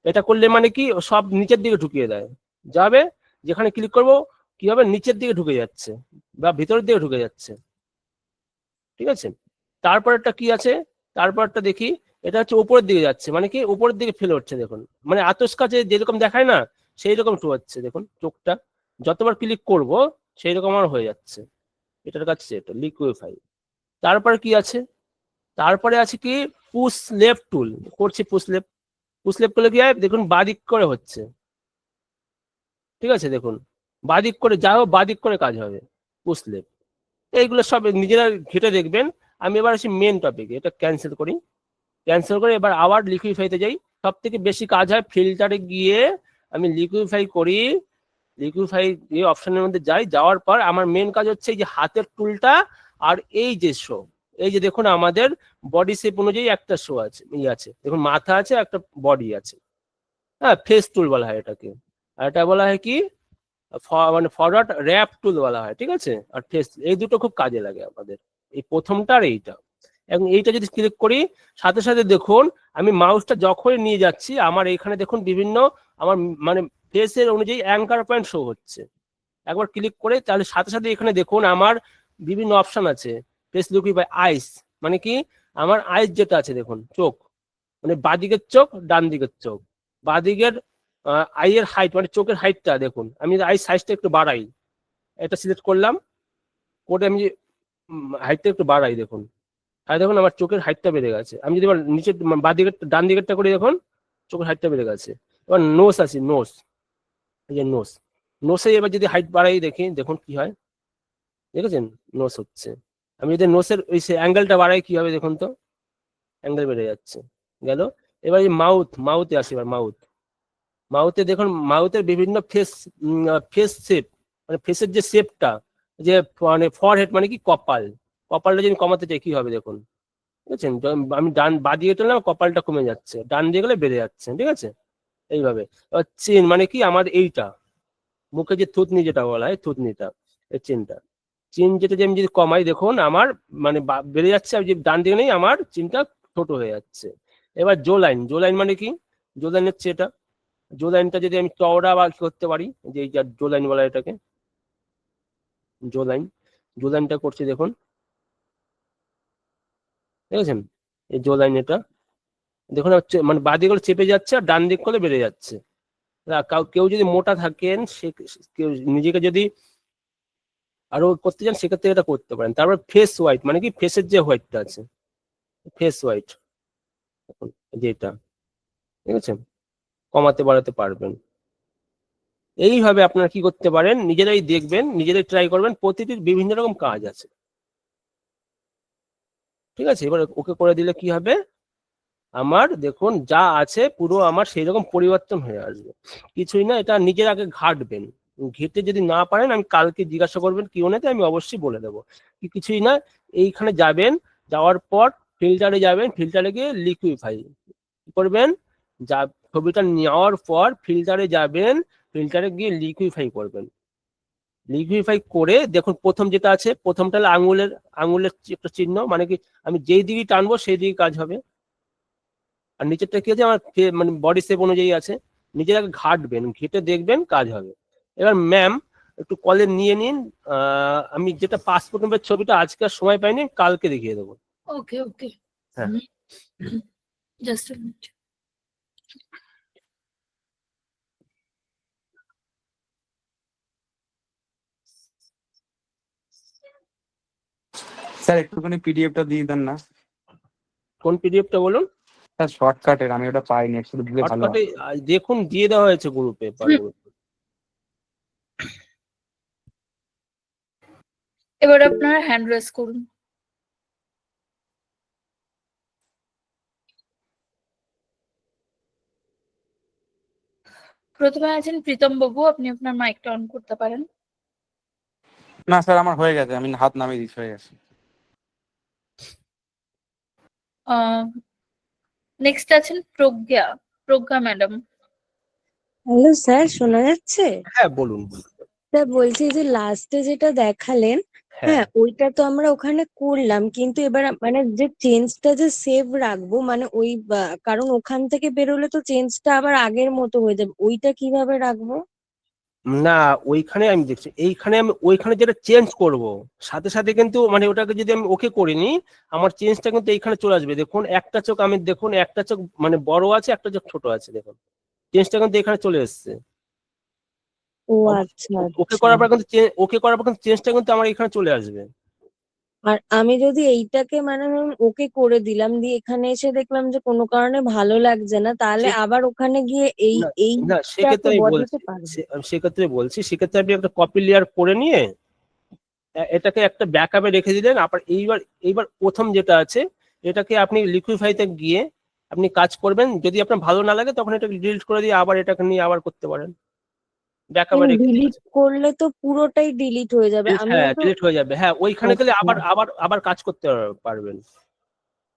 এটা করলে মানে কি সব নিচের দিকে ঢুকিয়ে দেয়, যাবে যেখানে ক্লিক করব কি হবে, নিচের দিকে ঢুকে যাচ্ছে বা ভিতরের দিকে ঢুকে যাচ্ছে, ঠিক আছে। তারপরটা কি আছে, তারপরটা দেখি, এটা হচ্ছে উপরের দিকে যাচ্ছে, মানে কি উপরের দিকে ফেলে উঠছে, দেখুন মানে আতস কাছে যেরকম দেখায় না সেই রকম শো হচ্ছে, দেখুন চোখটা যতবার ক্লিক করব সেই রকম আমার হয়ে যাচ্ছে। এটার কাছে এটা লিকুইফাই। তারপরে কি আছে, তারপরে আছে কি পুশ লেফট টুল, করছি পুশ লেফট করলে কি হয় দেখুন বাদিক করে হচ্ছে, ঠিক আছে। দেখুন বাদিক করে যাও, বাদিক করে কাজ হবে, পুশ লেফট। এইগুলো সব নিজেরা ঘেটে দেখবেন। আমি এবার আসি মেন টপিকে, এটা ক্যান্সেল করি, ক্যান্সেল করে এবার আবার লিকুইফাইতে যাই। সব থেকে বেশি কাজ হয় ফিল্টারে গিয়ে আমি লিকুইফাই করি, লিকুইফাই এই অপশনের মধ্যে যাই, যাওয়ার পর আমার মেন কাজ হচ্ছে এই যে হাতের টুলটা আর এই যে শো, এই যে দেখুন আমাদের বডি শেপ অনুযায়ী একটা শো আছে, আছে দেখুন মাথা আছে একটা বডি আছে। হ্যাঁ, ফেস টুল বলা হয় এটাকে। আর এটা বলা হয় কি মানে ফরওয়ার্ড র্যাপ টুল বলা হয়, ঠিক আছে। আর ফেস, এই দুটো খুব কাজে লাগে আমাদের, এই প্রথমটা আর এইটা। এবং এইটা যদি ক্লিক করি সাথে সাথে দেখুন আমি মাউসটা যখনই নিয়ে যাচ্ছি আমার এখানে দেখুন বিভিন্ন আমার মানে ফেসের অনুযায়ী অ্যাঙ্কার পয়েন্ট শো হচ্ছে। একবার ক্লিক করে তাহলে সাথে সাথে এখানে দেখুন আমার বিভিন্ন অপশন আছে। ফেস লিকুইফাই আইস, মানে কি আমার আইস যেটা আছে দেখুন চোখ, মানে বাঁদিকের চোখ ডান দিকের চোখ, বাঁদিকের আইয়ের হাইট মানে চোখের হাইটটা দেখুন, আমি আই সাইজটা একটু বাড়াই, এটা সিলেক্ট করলাম, করে আমি হাইটটা একটু বাড়াই, দেখুন আর দেখুন আমার চোখের হাইটটা বেড়ে গেছে। আমি যদি এবার নিচে বাঁদিকের ডান দিকেরটা করে দেখুন চোখের হাইটটা বেড়ে গেছে। এবার নোস আছে, নোস, এই যে নোস, নোসে এবার যদি হাইট বাড়াই দেখি দেখুন কি হয়, দেখেছেন নোস হচ্ছে। আমি যদি নোসের ওই অ্যাঙ্গেলটা বাড়াই কি হবে দেখুন তো, অ্যাঙ্গেল বেড়ে যাচ্ছে, গেল। এবার এই মাউথে আসি, এবার মাউথে দেখুন মাউথের বিভিন্ন ফেস শেপ, মানে ফেসের যে শেপটা, যে মানে ফরহেড মানে কি কপাল, কপালটা যদি কমাতে চাই কি হবে দেখুন, বুঝছেন। আমি ডান বাদিকে টানলে কপালটা কমে যাচ্ছে, ডান দিয়ে গেলে বেড়ে যাচ্ছে, ঠিক আছে। এইভাবে চিন মানে কি আমার এইটা মুখে যে থুতনি যেটা বলা হয় থুতনিটা, এই চিনটা, চিন যেটা যে আমি যদি কমাই দেখুন আমার মানে বেড়ে যাচ্ছে, আর যে ডান দিকে নেই আমার চিনটা ছোট হয়ে যাচ্ছে। এবার জো লাইন মানে কি, জো লাইন হচ্ছে এটা, জো লাইনটা যদি আমি চওড়া বা কি করতে পারি, যে এই জো লাইন বলা এটাকে, জো লাইন, জো লাইনটা করছি দেখুন, দেখেছেন এই জো লাইন এটা দেখুন হচ্ছে মানে বাঁদিক করে চেপে যাচ্ছে আর ডান দিক করে বেড়ে যাচ্ছে। কেউ যদি মোটা থাকেন সে কেউ নিজেকে যদি আরো করতে চান সেক্ষেত্রে এটা করতে পারেন। তারপর ফেস হোয়াইট মানে কি ফেসের যে হোয়াইটটা আছে, ফেস হোয়াইট যেটা, ঠিক আছে, কমাতে বাড়াতে পারবেন। এইভাবে আপনারা কি করতে পারেন, নিজেরাই দেখবেন, নিজেরাই ট্রাই করবেন, প্রতিটির বিভিন্ন রকম কাজ আছে। ঠিক আছে, এবার ওকে করে দিলে কি হবে, আমার দেখুন যা আছে পুরো আমার সেই রকম পরিবর্তন হয়ে আসবে। কিছুই না, এটা নিজের আগে ঘাটবেন, ঘেটে যদি না পারেন আমি কালকে জিজ্ঞাসা করবেন কি হতে, আমি অবশ্যই বলে দেবো। কিছুই না, এইখানে যাবেন, যাওয়ার পর ফিল্টারে যাবেন, ফিল্টারে গিয়ে লিকুইফাই করবেন, যা ছবিটা নেওয়ার পর ফিল্টারে যাবেন, ফিল্টারে গিয়ে লিকুইফাই করবেন। লিকুইফাই করে দেখুন প্রথম যেটা আছে, প্রথমটা হলো আঙুলের একটা চিহ্ন, মানে কি আমি যেই দিকে টানবো সেই দিকে কাজ হবে। আর নিচেরটা কি আছে, আমার মানে বডি শেপ অনুযায়ী আছে। নিজের আগে ঘাটবেন, ঘেটে দেখবেন কাজ হবে। এবার ম্যাম একটু কলে নিয়ে নিন, আমি যেটা পাসপোর্ট নম্বরের ছবিটা আজকে আর সময় পাইনি, কালকে দেখিয়ে দেবো। ওকে ওকে, হ্যাঁ জাস্ট আ মিনিট। স্যার একটুখানি পিডিএফটা দিয়ে দেন না কোন পিডিএফটা বলুন? স্যার, শর্টকাটের আমি ওটা পাইনি, একটু দিলে ভালো শর্টকাটে হয়। দেখুন দিয়ে দেওয়া হয়েছে গ্রুপে। এবার আপনারা হ্যান্ড রেজ করুন। প্রথমে আছেন প্রীতম বাবু, আপনি আপনার মাইকটা অন করতে পারেন। না স্যার, আমার হয়ে গেছে, আমি হাত নামিয়ে দিচ্ছি, হয়ে গেছে। নেক্সট আছেন প্রজ্ঞা ম্যাডাম। হ্যালো স্যার, শোনা যাচ্ছে? হ্যাঁ বলুন। স্যার বলছি যে লাস্টে যেটা দেখালেন, হ্যাঁ হ্যাঁ ওইটা তো আমরা ওখানে করলাম, কিন্তু এবার মানে যে চেঞ্জটা যে সেভ রাখবো, মানে ওই কারণ ওখান থেকে বেরোলে তো চেঞ্জটা আবার আগের মতো হয়ে যাবে, ওইটা কিভাবে রাখবো? না, ওইখানে আমি দেখছি, এইখানে আমি ওইখানে যেটা চেঞ্জ করব সাথে সাথে কিন্তু মানে ওটাকে যদি আমি ওকে করিনি, আমার চেঞ্জটা কিন্তু এইখানে চলে আসবে। দেখুন একটা চোখ আমি দেখুন, একটা চোখ মানে বড় আছে, একটা চোখ ছোট আছে, দেখুন চেঞ্জটা কিন্তু এখানে চলে এসছে। ও আচ্ছা ওকে আচ্ছা। করার পর কিন্তু ওকে করার পর কিন্তু চেঞ্জটা কিন্তু আমার এখানে চলে আসবে। আর আমি যদি এইটাকে মানে ধরুন ওকে করে দিলাম, দিয়ে এখানে এসে দেখলাম যে কোনো কারণে ভালো লাগছে না, তাহলে সে- আবার ওখানে গিয়ে না না, এইটাকে সেক্ষেত্রে আমি বদলাতে বলছি, পারবো? সেক্ষেত্রে আপনি একটা কপি লেয়ার করে নিয়ে এটাকে একটা ব্যাকআপে রেখে দিলেন। আবার এইবার প্রথম যেটা আছে এটাকে আপনি লিকুইফাইতে গিয়ে আপনি কাজ করবেন, যদি আপনার ভালো না লাগে তখন এটাকে ডিলিট করে দিয়ে আবার এটাকে নিয়ে আবার করতে পারেন, ব্যাকআপে রেখে দিলে। ডিলিট করলে তো পুরোটাই ডিলিট হয়ে যাবে, হ্যাঁ আমিও তো। ডিলিট হয়ে যাবে, হ্যাঁ ওইখানে গেলে আচ্ছা আবার আবার আবার কাজ করতে পারবেন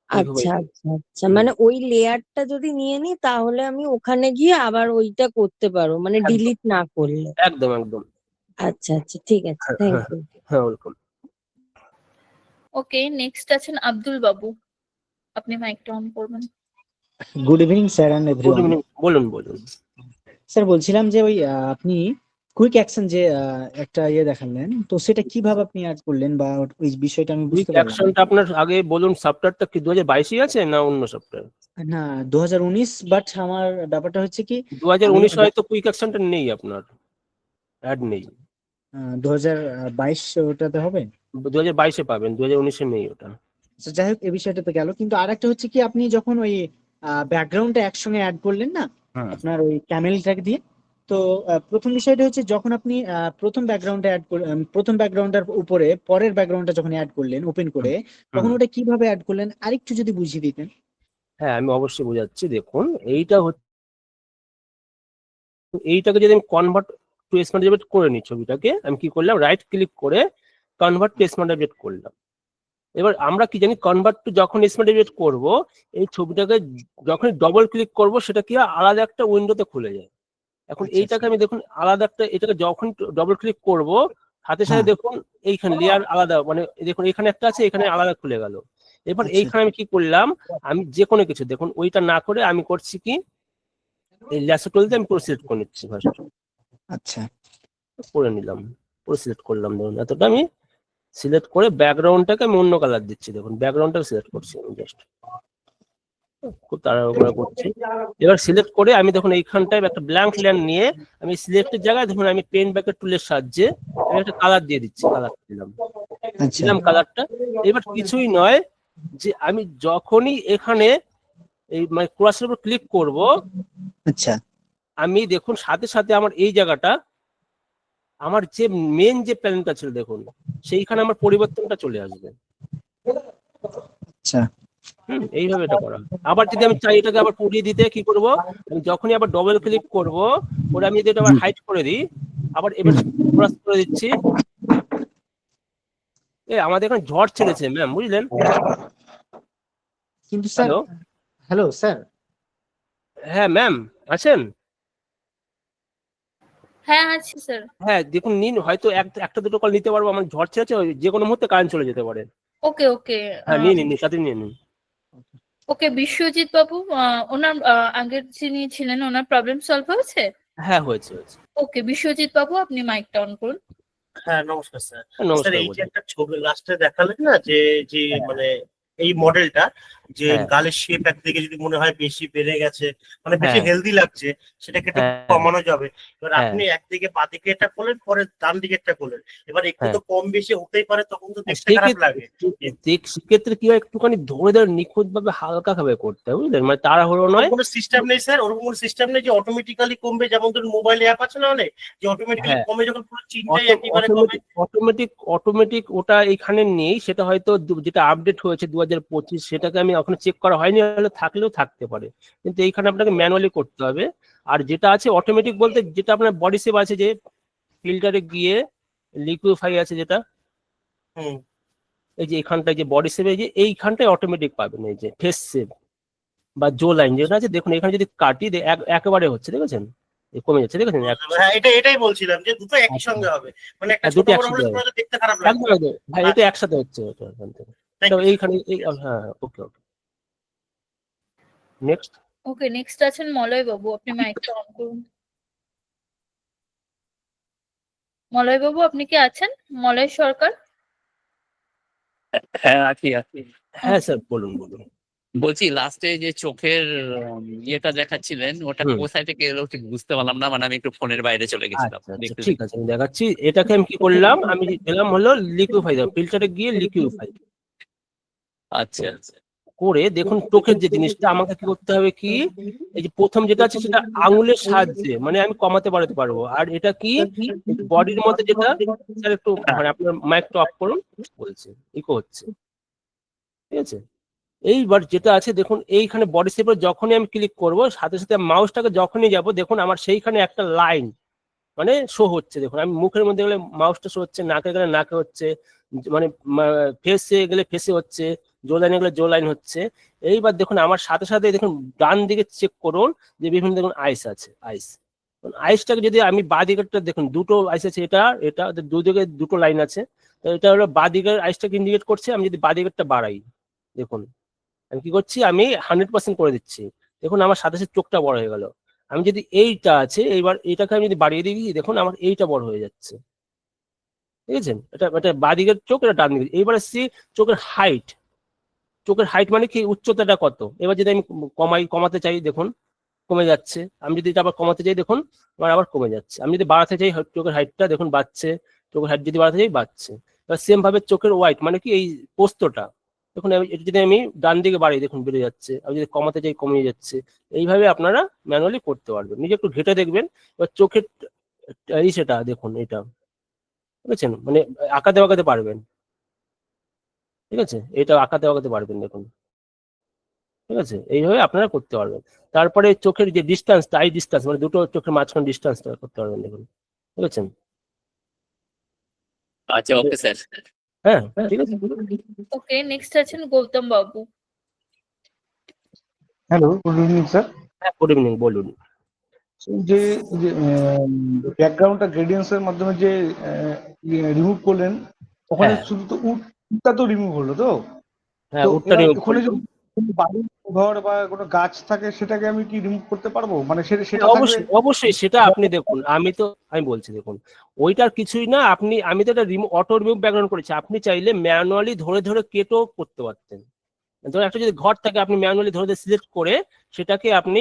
আচ্ছা লিকুইফাইতে। আচ্ছা আচ্ছা, মানে ওই লেয়ারটা যদি নিয়ে নিই তাহলে আমি ওখানে গিয়ে আবার ওইটা করতে পারবো, মানে একদম ডিলিট না করলে। একদম একদম। আচ্ছা আচ্ছা, ঠিক আছে, হ্যাঁ থ্যাংক হ্যাঁ ইউ। হ্যাঁ ওরকম। ওকে, নেক্সট আছেন আব্দুল বাবু, আপনি মাইকটা অন করবেন। Good evening sir and good everyone. Evening, বলুন বলুন। স্যার বলছিলাম যে ওই আপনি কুইক অ্যাকশন যে একটা দেখালেন, তো সেটা কিভাবে আপনি অ্যাড করলেন বা ওই বিষয়টা আমি উইক বুঝতে পারলাম না। অ্যাকশনটা আপনার আগে বলুন, সফটওয়্যারটা কি 2022 আছে না অন্য সফটওয়্যার? না 2019, বাট আমার ব্যাপারটা হচ্ছে কি 2019 হয়তো কুইক অ্যাকশনটা নেই, আপনার অ্যাড নেই। 2022 ওটাতে হবে। 2022-এ পাবেন, 2019-এ নেই ওটা। তো যাই হোক, এই বিষয়টা তো গেল, কিন্তু আর একটা হচ্ছে কি আপনি যখন ওই ব্যাকগ্রাউন্ডটা একসঙ্গে অ্যাড করলেন না আপনার ওই ক্যামেলটাকে দিয়ে, তো প্রথম বিষয়টা হচ্ছে যখন আপনি প্রথম ব্যাকগ্রাউন্ডটা অ্যাড করলেন, প্রথম ব্যাকগ্রাউন্ডটার উপরে পরের ব্যাকগ্রাউন্ডটা যখন অ্যাড করলেন ওপেন করে, তখন ওটা কিভাবে অ্যাড করলেন আরেকটু যদি বুঝিয়ে দিতেন। হ্যাঁ আমি অবশ্যই বোঝাচ্ছি, দেখুন এইটা হচ্ছে, এইটাকে যদি আমি কনভার্ট টু স্মার্ট অবজেক্ট করে নিই, ছবিটাকে আমি কি করলাম, রাইট ক্লিক করে কনভার্ট টু স্মার্ট অবজেক্ট করলাম। এবার আমরা কি জানি, কনভার্ট টু যখন স্মার্ট অবজেক্ট করব, এই ছবিটাকে যখন ডবল ক্লিক করব সেটা কি হয়, আলাদা একটা উইন্ডোতে খুলে যায়। এখন আচ্ছা, এইটাকে আমি দেখুন আলাদা একটা, এটাকে যখন ডবল ক্লিক করব সাথে সাথে হ্যাঁ। দেখুন এইখানে লেয়ার আলাদা, মানে দেখুন এখানে একটা আছে, এখানে আলাদা খুলে গেল। এবার আচ্ছা এইখানে আমি কি করলাম, আমি যে কোনো কিছু দেখুন ওইটা না করে আমি করছি কি, এই ল্যাসো টুল দিয়ে আমি পুরো সিলেক্ট করে নিচ্ছি, ফার্স্ট আচ্ছা করে নিলাম, পুরো সিলেক্ট করলাম। দেখুন এতটা আমি সিলেক্ট করে ব্যাকগ্রাউন্ডটাকে আমি অন্য কালার দিচ্ছি, দেখুন ব্যাকগ্রাউন্ডটাকে সিলেক্ট করছি আমি জাস্ট, খুব তাড়াহুড়ো করছি। এবার সিলেক্ট করে আমি দেখুন এইখানটায় একটা ব্ল্যাঙ্ক ল্যান্ড নিয়ে আমি সিলেক্টের জায়গায় দেখুন আমি পেন ব্যাকের টুলের সাহায্যে আমি একটা কালার দিয়ে দিচ্ছি, কালার দিলাম, আচ্ছা দিলাম কালারটা। এবার কিছুই নয়, যে আমি যখনই এখানে এই মানে ক্রসের উপর ক্লিক করব, আচ্ছা আমি দেখুন সাথে সাথে আমার এই জায়গাটা আমার যে মেন যে প্ল্যানটা ছিল দেখুন সেইখানে আমার পরিবর্তনটা চলে আসবে। আচ্ছা, এইভাবে এটা করা হয়। আবার যদি আমি চাই এটাকে আবার পুড়িয়ে দিতে কি করব, আমি যখনই আবার ডবল ক্লিক করব ওটা আমি যদি এটা আবার হাইড করে দিই, আবার এবার ক্রস করে দিচ্ছি। আমাদের এখানে ঝড় ছেড়েছে ম্যাম, বুঝলেন? কিন্তু স্যার, হ্যালো, হ্যালো স্যার, হ্যাঁ ম্যাম আছেন? হ্যাঁ আছি স্যার। হ্যাঁ দেখুন নিন, হয়তো একটা দুটো কল নিতে পারবো, আমার ঝড় ছেড়েছে, যে কোনো মুহূর্তে কারেন্ট চলে যেতে পারে। ওকে ওকে হ্যাঁ নিয়ে নিন, সাথে নিয়ে নিন। ওকে বিশ্বজিৎ বাবু, ওনার আগের যিনি ছিলেন ওনার প্রবলেম সলভ হয়েছে? হ্যাঁ হয়েছে হয়েছে। ওকে বিশ্বজিৎ বাবু আপনি মাইকটা অন করুন। হ্যাঁ নমস্কার স্যার। নমস্কার স্যার এই যে বলুন। একটা ছবি লাস্টে দেখালেন না, যে যে মানে এই মডেলটা, যে হ্যাঁ। গালের শেপ একদিকে যদি মনে হয় বেশি বেড়ে গেছে, মানে বেশি হ্যাঁ। হেলদি লাগছে, সেটাকে একটু হ্যাঁ। কমানো যাবে। এবার হ্যাঁ। আপনি একদিকে বাঁদিকে এটা করলেন, পরে ডান দিকে একটা করলেন, এবার একটু হ্যাঁ। তো কম বেশি হতেই পারে, তখন তো দেখতে খারাপ লাগে। সেক্ষেত্রে কি হয়, একটুখানি ধরে ধরে নিখুঁত ভাবে হালকা ভাবে করতে হবে, বুঝলেন? মানে তাড়াহুড়ো নয়। ওরকম কোনো সিস্টেম নেই স্যার, ওরকম কোনো সিস্টেম নেই যে অটোমেটিক্যালি কমবে, যেমন ধরুন মোবাইলে অ্যাপ আছে না অনেক, যে অটোমেটিক্যালি হ্যাঁ। কমে যখন পুরো চিন্তাই একেবারে কমে। অটোমেটিক ওটা এখানে নেই, সেটা হয়তো যেটা আপডেট হয়েছে 2025 সেটাকে আমি এখনো চেক করা হয়নি, হলে থাকলেও থাকতে পারে, কিন্তু এইখানে আপনাকে ম্যানুয়ালি করতে হবে। আর যেটা আছে অটোমেটিক বলতে, যেটা আপনার বডি সেভ আছে, যে ফিল্টারে গিয়ে লিকুইফাই আছে যেটা, হুম। এই যে এখানটায় যে বডি সেভ, এই যে এইখানটায় অটোমেটিক পাবেন, এই যে ফেস সেভ বা জো লাইন যেটা আছে, দেখুন এখানে যদি কাটি একেবারে হচ্ছে, দেখেছেন কমে যাচ্ছে, দেখেছেন? হ্যাঁ এটাই বলছিলাম যে দুটো একই সঙ্গে হবে, মানে একটা ছোট দুটো বড় হলে একসাথে পুরো দেখতে খারাপ একদম লাগবে। একদম ভাই, এটা একসাথে হচ্ছে ওটা এখান থেকে। Thank তো you, sir. এইখানে হ্যাঁ ওকে ওকে, নেক্সট। ওকে নেক্সট আছেন মলয় বাবু, আপনি মাইকটা অন করুন। মলয় বাবু আপনি কি আছেন? মলয় সরকার। হ্যাঁ আছি আছি। হ্যাঁ স্যার বলুন বলুন। বলছি লাস্টে যে চোখের ইয়েটা দেখাচ্ছিলেন ওটা হুম। কোথায় থেকে এলো ঠিক বুঝতে পারলাম না, মানে আমি একটু ফোনের বাইরে চলে গেছিলাম আচ্ছা আচ্ছা দেখতে ঠিক আছে, আমি দেখাচ্ছি। এটাকে আমি কি করলাম, আমি গেলাম হলো লিকুইফাই, ফিল্টারে গিয়ে লিকুইফাই আচ্ছা আচ্ছা করে দেখুন চোখের যে জিনিসটা আমাকে কি করতে হবে, কি এই যে প্রথম যেটা আছে সেটা আঙুলের সাহায্যে মানে আমি কমাতে বাড়াতে পারবো। আর এটা কি বডির মধ্যে যেটা, স্যার একটু মানে আপনার মাইকটা অফ করুন, বলছে ইকো হচ্ছে, ঠিক আছে? এইবার যেটা আছে দেখুন, এইখানে বডি শেপে যখনই আমি ক্লিক করব, সাথে সাথে মাউসটাকে যখনই যাব, দেখুন আমার সেইখানে একটা লাইন মানে শো হচ্ছে। দেখুন আমি মুখের মধ্যে গেলে মাউসটা শো হচ্ছে, নাকে গেলে নাকে হচ্ছে, মানে ফেসে গেলে ফেসে হচ্ছে, জো লাইনে গেলে জো লাইন হচ্ছে। এইবার দেখুন আমার সাথে সাথে দেখুন ডান দিকে চেক করুন, যে বিভিন্ন দেখুন আইস আছে, আইসটাকে যদি আমি বাঁ দিকেরটা দেখুন, দুটো আইস আছে, এটা এটা দুদিকে দুটো লাইন আছে, তো এটা হলো বাঁ দিকের আইসটাকে ইন্ডিকেট করছে। আমি যদি বাঁ দিকেরটা বাড়াই, দেখুন আমি কি করছি, আমি 100% করে দিচ্ছি, দেখুন আমার সাথে সাথে চোখটা বড় হয়ে গেল। আমি যদি এইটা আছে, এইবার এইটাকে আমি যদি বাড়িয়ে দিই, দেখুন আমার এইটা বড় হয়ে যাচ্ছে, ঠিক আছে? এটা এটা বাঁ দিকের চোখ, এটা ডান দিকে। এইবার আসছি চোখের হাইট, মানে কি উচ্চতাটা কত। এবার যদি আমি কমাতে চাই, দেখুন কমে যাচ্ছে। আমি যদি এটা আবার কমাতে চাই, দেখুন আবার কমে যাচ্ছে। আমি যদি বাড়াতে চাই চোখের হাইটটা, দেখুন বাড়ছে, চোখের হাইট যদি বাড়াতে চাই বাড়ছে। এবার সেম ভাবে চোখের ওয়াইট মানে কি এই পোস্তটা, দেখুন এটা যদি আমি ডান দিকে বাড়ি, দেখুন বেড়ে যাচ্ছে। আমি যদি কমাতে চাই কমিয়ে যাচ্ছে। এইভাবে আপনারা ম্যানুয়ালি করতে পারবেন, নিজে একটু ঘেটে দেখবেন। এবার চোখের সেটা দেখুন, এটা বুঝেছেন, মানে আঁকাতে বাঁকাতে পারবেন, ঠিক আছে? এটা আঁকাতে বাঁকাতে পারবেন, দেখুন, ঠিক আছে? এইভাবে আপনারা করতে পারবেন। তারপরে চোখের যে ডিস্টেন্স, আই ডিস্টেন্স মানে দুটো চোখের মাঝখানে ডিস্টেন্সটা করতে পারবেন, দেখুন, বুঝেছেন? আচ্ছা ওকে স্যার। হ্যাঁ ঠিক আছে। ওকে নেক্সট আছেন গৌতম বাবু। Hello, good evening sir. হ্যাঁ গুড ইভিনিং, বলুন। যে ব্যাকগ্রাউন্ডটা গ্রেডিয়েন্টস এর মাধ্যমে যে রিমুভ করলেন, ওখানে হ্যাঁ। শুধু তো উটটা তো রিমুভ হলো তো। হ্যাঁ তো উটটা এবার রিমুভ ওখানে করলাম। যদি কোনো বাড়ি ঘর বা কোনো গাছ থাকে, সেটাকে আমি কি রিমুভ করতে পারবো? মানে সেটা হ্যাঁ, থাকলে অবশ্যই অবশ্যই সেটা আপনি দেখুন, আমি বলছি দেখুন, ওইটার কিছুই না। আমি তো এটা অটো রিমুভ ব্যাকগ্রাউন্ড করেছি, আপনি চাইলে ম্যানুয়ালি ধরে ধরে কেটেও করতে পারতেন। ধরুন একটা যদি ঘর থাকে, আপনি ম্যানুয়ালি ধরে ধরে সিলেক্ট করে সেটাকে আপনি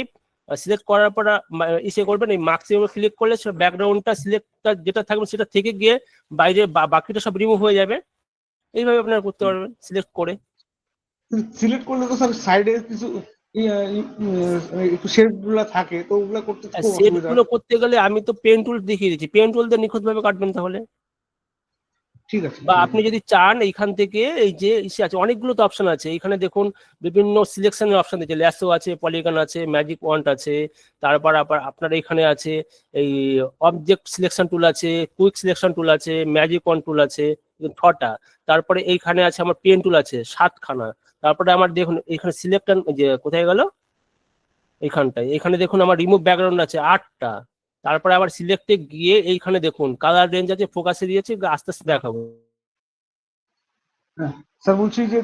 সিলেক্ট করার পর ইসে করবেন, এই মার্কসের উপর ক্লিক করলে ব্যাকগ্রাউন্ডটা সিলেক্টটা যেটা থাকবে সেটা থেকে গিয়ে বাইরে বাকিটা সব রিমুভ হয়ে যাবে। এইভাবে আপনারা করতে পারবেন সিলেক্ট করে। সিলেক্ট করলে তো স্যার সাইডে কিছু একটু শেপ গুলা থাকে, তো ওগুলা করতে তো খুব সেট অসুবিধা গুলো হয়। করতে গেলে আমি তো পেন টুল দেখিয়ে দিচ্ছি, পেন টুল দিয়ে নিখুঁত ভাবে কাটবেন তাহলে। ঠিক আছে, বা ঠিক আপনি আছে। যদি চান এইখান থেকে এই যে ইসে আছে, অনেকগুলো তো অপশন আছে এখানে দেখুন, বিভিন্ন সিলেকশনের অপশন আছে, ল্যাসো আছে, পলিগন আছে, ম্যাজিক ওয়ান্ট আছে, তারপর আবার আপনার এখানে আছে এই অবজেক্ট সিলেকশন টুল আছে, কুইক সিলেকশন টুল আছে, ম্যাজিক ওয়ান্ট টুল আছে 6টা। তারপরে এইখানে আছে আমার পেন টুল আছে 7খানা। তারপরে আমার দেখুন এখানে সিলেক্ট, যে কোথায় গেল, এইখানটায়, এখানে দেখুন আমার রিমুভ ব্যাকগ্রাউন্ড আছে 8টা। তারপরে আবার সিলেক্টে গিয়ে এইখানে দেখুন কালার রেঞ্জ আছে, ফোকাসে দিয়েছি, আস্তে আস্তে দেখাবো। হ্যাঁ স্যার, বলছি যে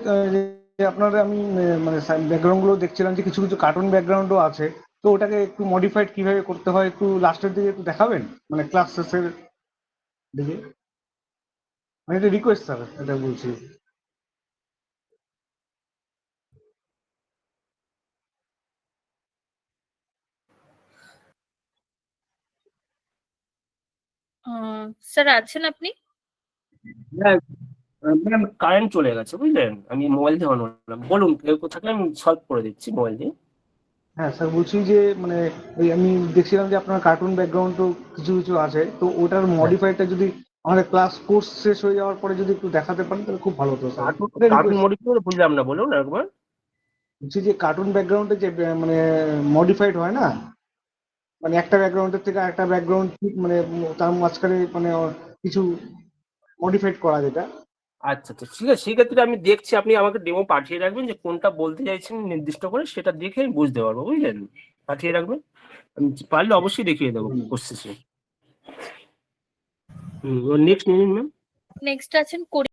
যে আপনার আমি মানে ব্যাকগ্রাউন্ড গুলো দেখছিলাম যে কিছু কিছু কার্টুন ব্যাকগ্রাউন্ডও আছে, তো ওটাকে একটু মডিফাইড কিভাবে করতে হয় একটু লাস্টের দিকে একটু দেখাবেন, মানে ক্লাস শেষের দিকে। মানে এটা রিকোয়েস্ট স্যার, এটা বলছি। স্যার আছেন আপনি? ম্যাম কারেন্ট চলে গেছে বুঝলেন, আমি মোবাইল দিয়ে অন করলাম, বলুন কেউ থাকলে আমি সলভ করে দিচ্ছি মোবাইল দিয়ে। হ্যাঁ স্যার, বলছি যে মানে ওই আমি দেখছিলাম যে আপনার কার্টুন ব্যাকগ্রাউন্ড তো কিছু কিছু আছে, তো ওটার মডিফাইডটা যদি আমাদের ক্লাস কোর্স শেষ হয়ে যাওয়ার পরে যদি একটু দেখাতে পারেন তাহলে খুব ভালো হতো স্যার। কার্টুন এটা কার্টুন রিকোয়েস্ট। মডিফাই বুঝলাম না, বলুন একবার। বলছি যে কার্টুন ব্যাকগ্রাউন্ডে যে মানে মডিফাইড হয় না, মানে একটা ব্যাকগ্রাউন্ডের থেকে আরেকটা ব্যাকগ্রাউন্ড ঠিক মানে তার মাঝখানে মানে কিছু মডিফাইড করা যেটা। আচ্ছা আচ্ছা ঠিক আছে, সেক্ষেত্রে আমি দেখছি, আপনি আমাকে ডেমো পাঠিয়ে রাখবেন যে কোনটা বলতে চাইছেন নির্দিষ্ট করে, সেটা দেখে আমি বুঝতে পারবো বুঝলেন, পাঠিয়ে রাখবেন, আমি পারলে অবশ্যই দেখিয়ে দেবো কোর্স শেষে। নেক্সট নিন ম্যাম। নেক্সট আছেন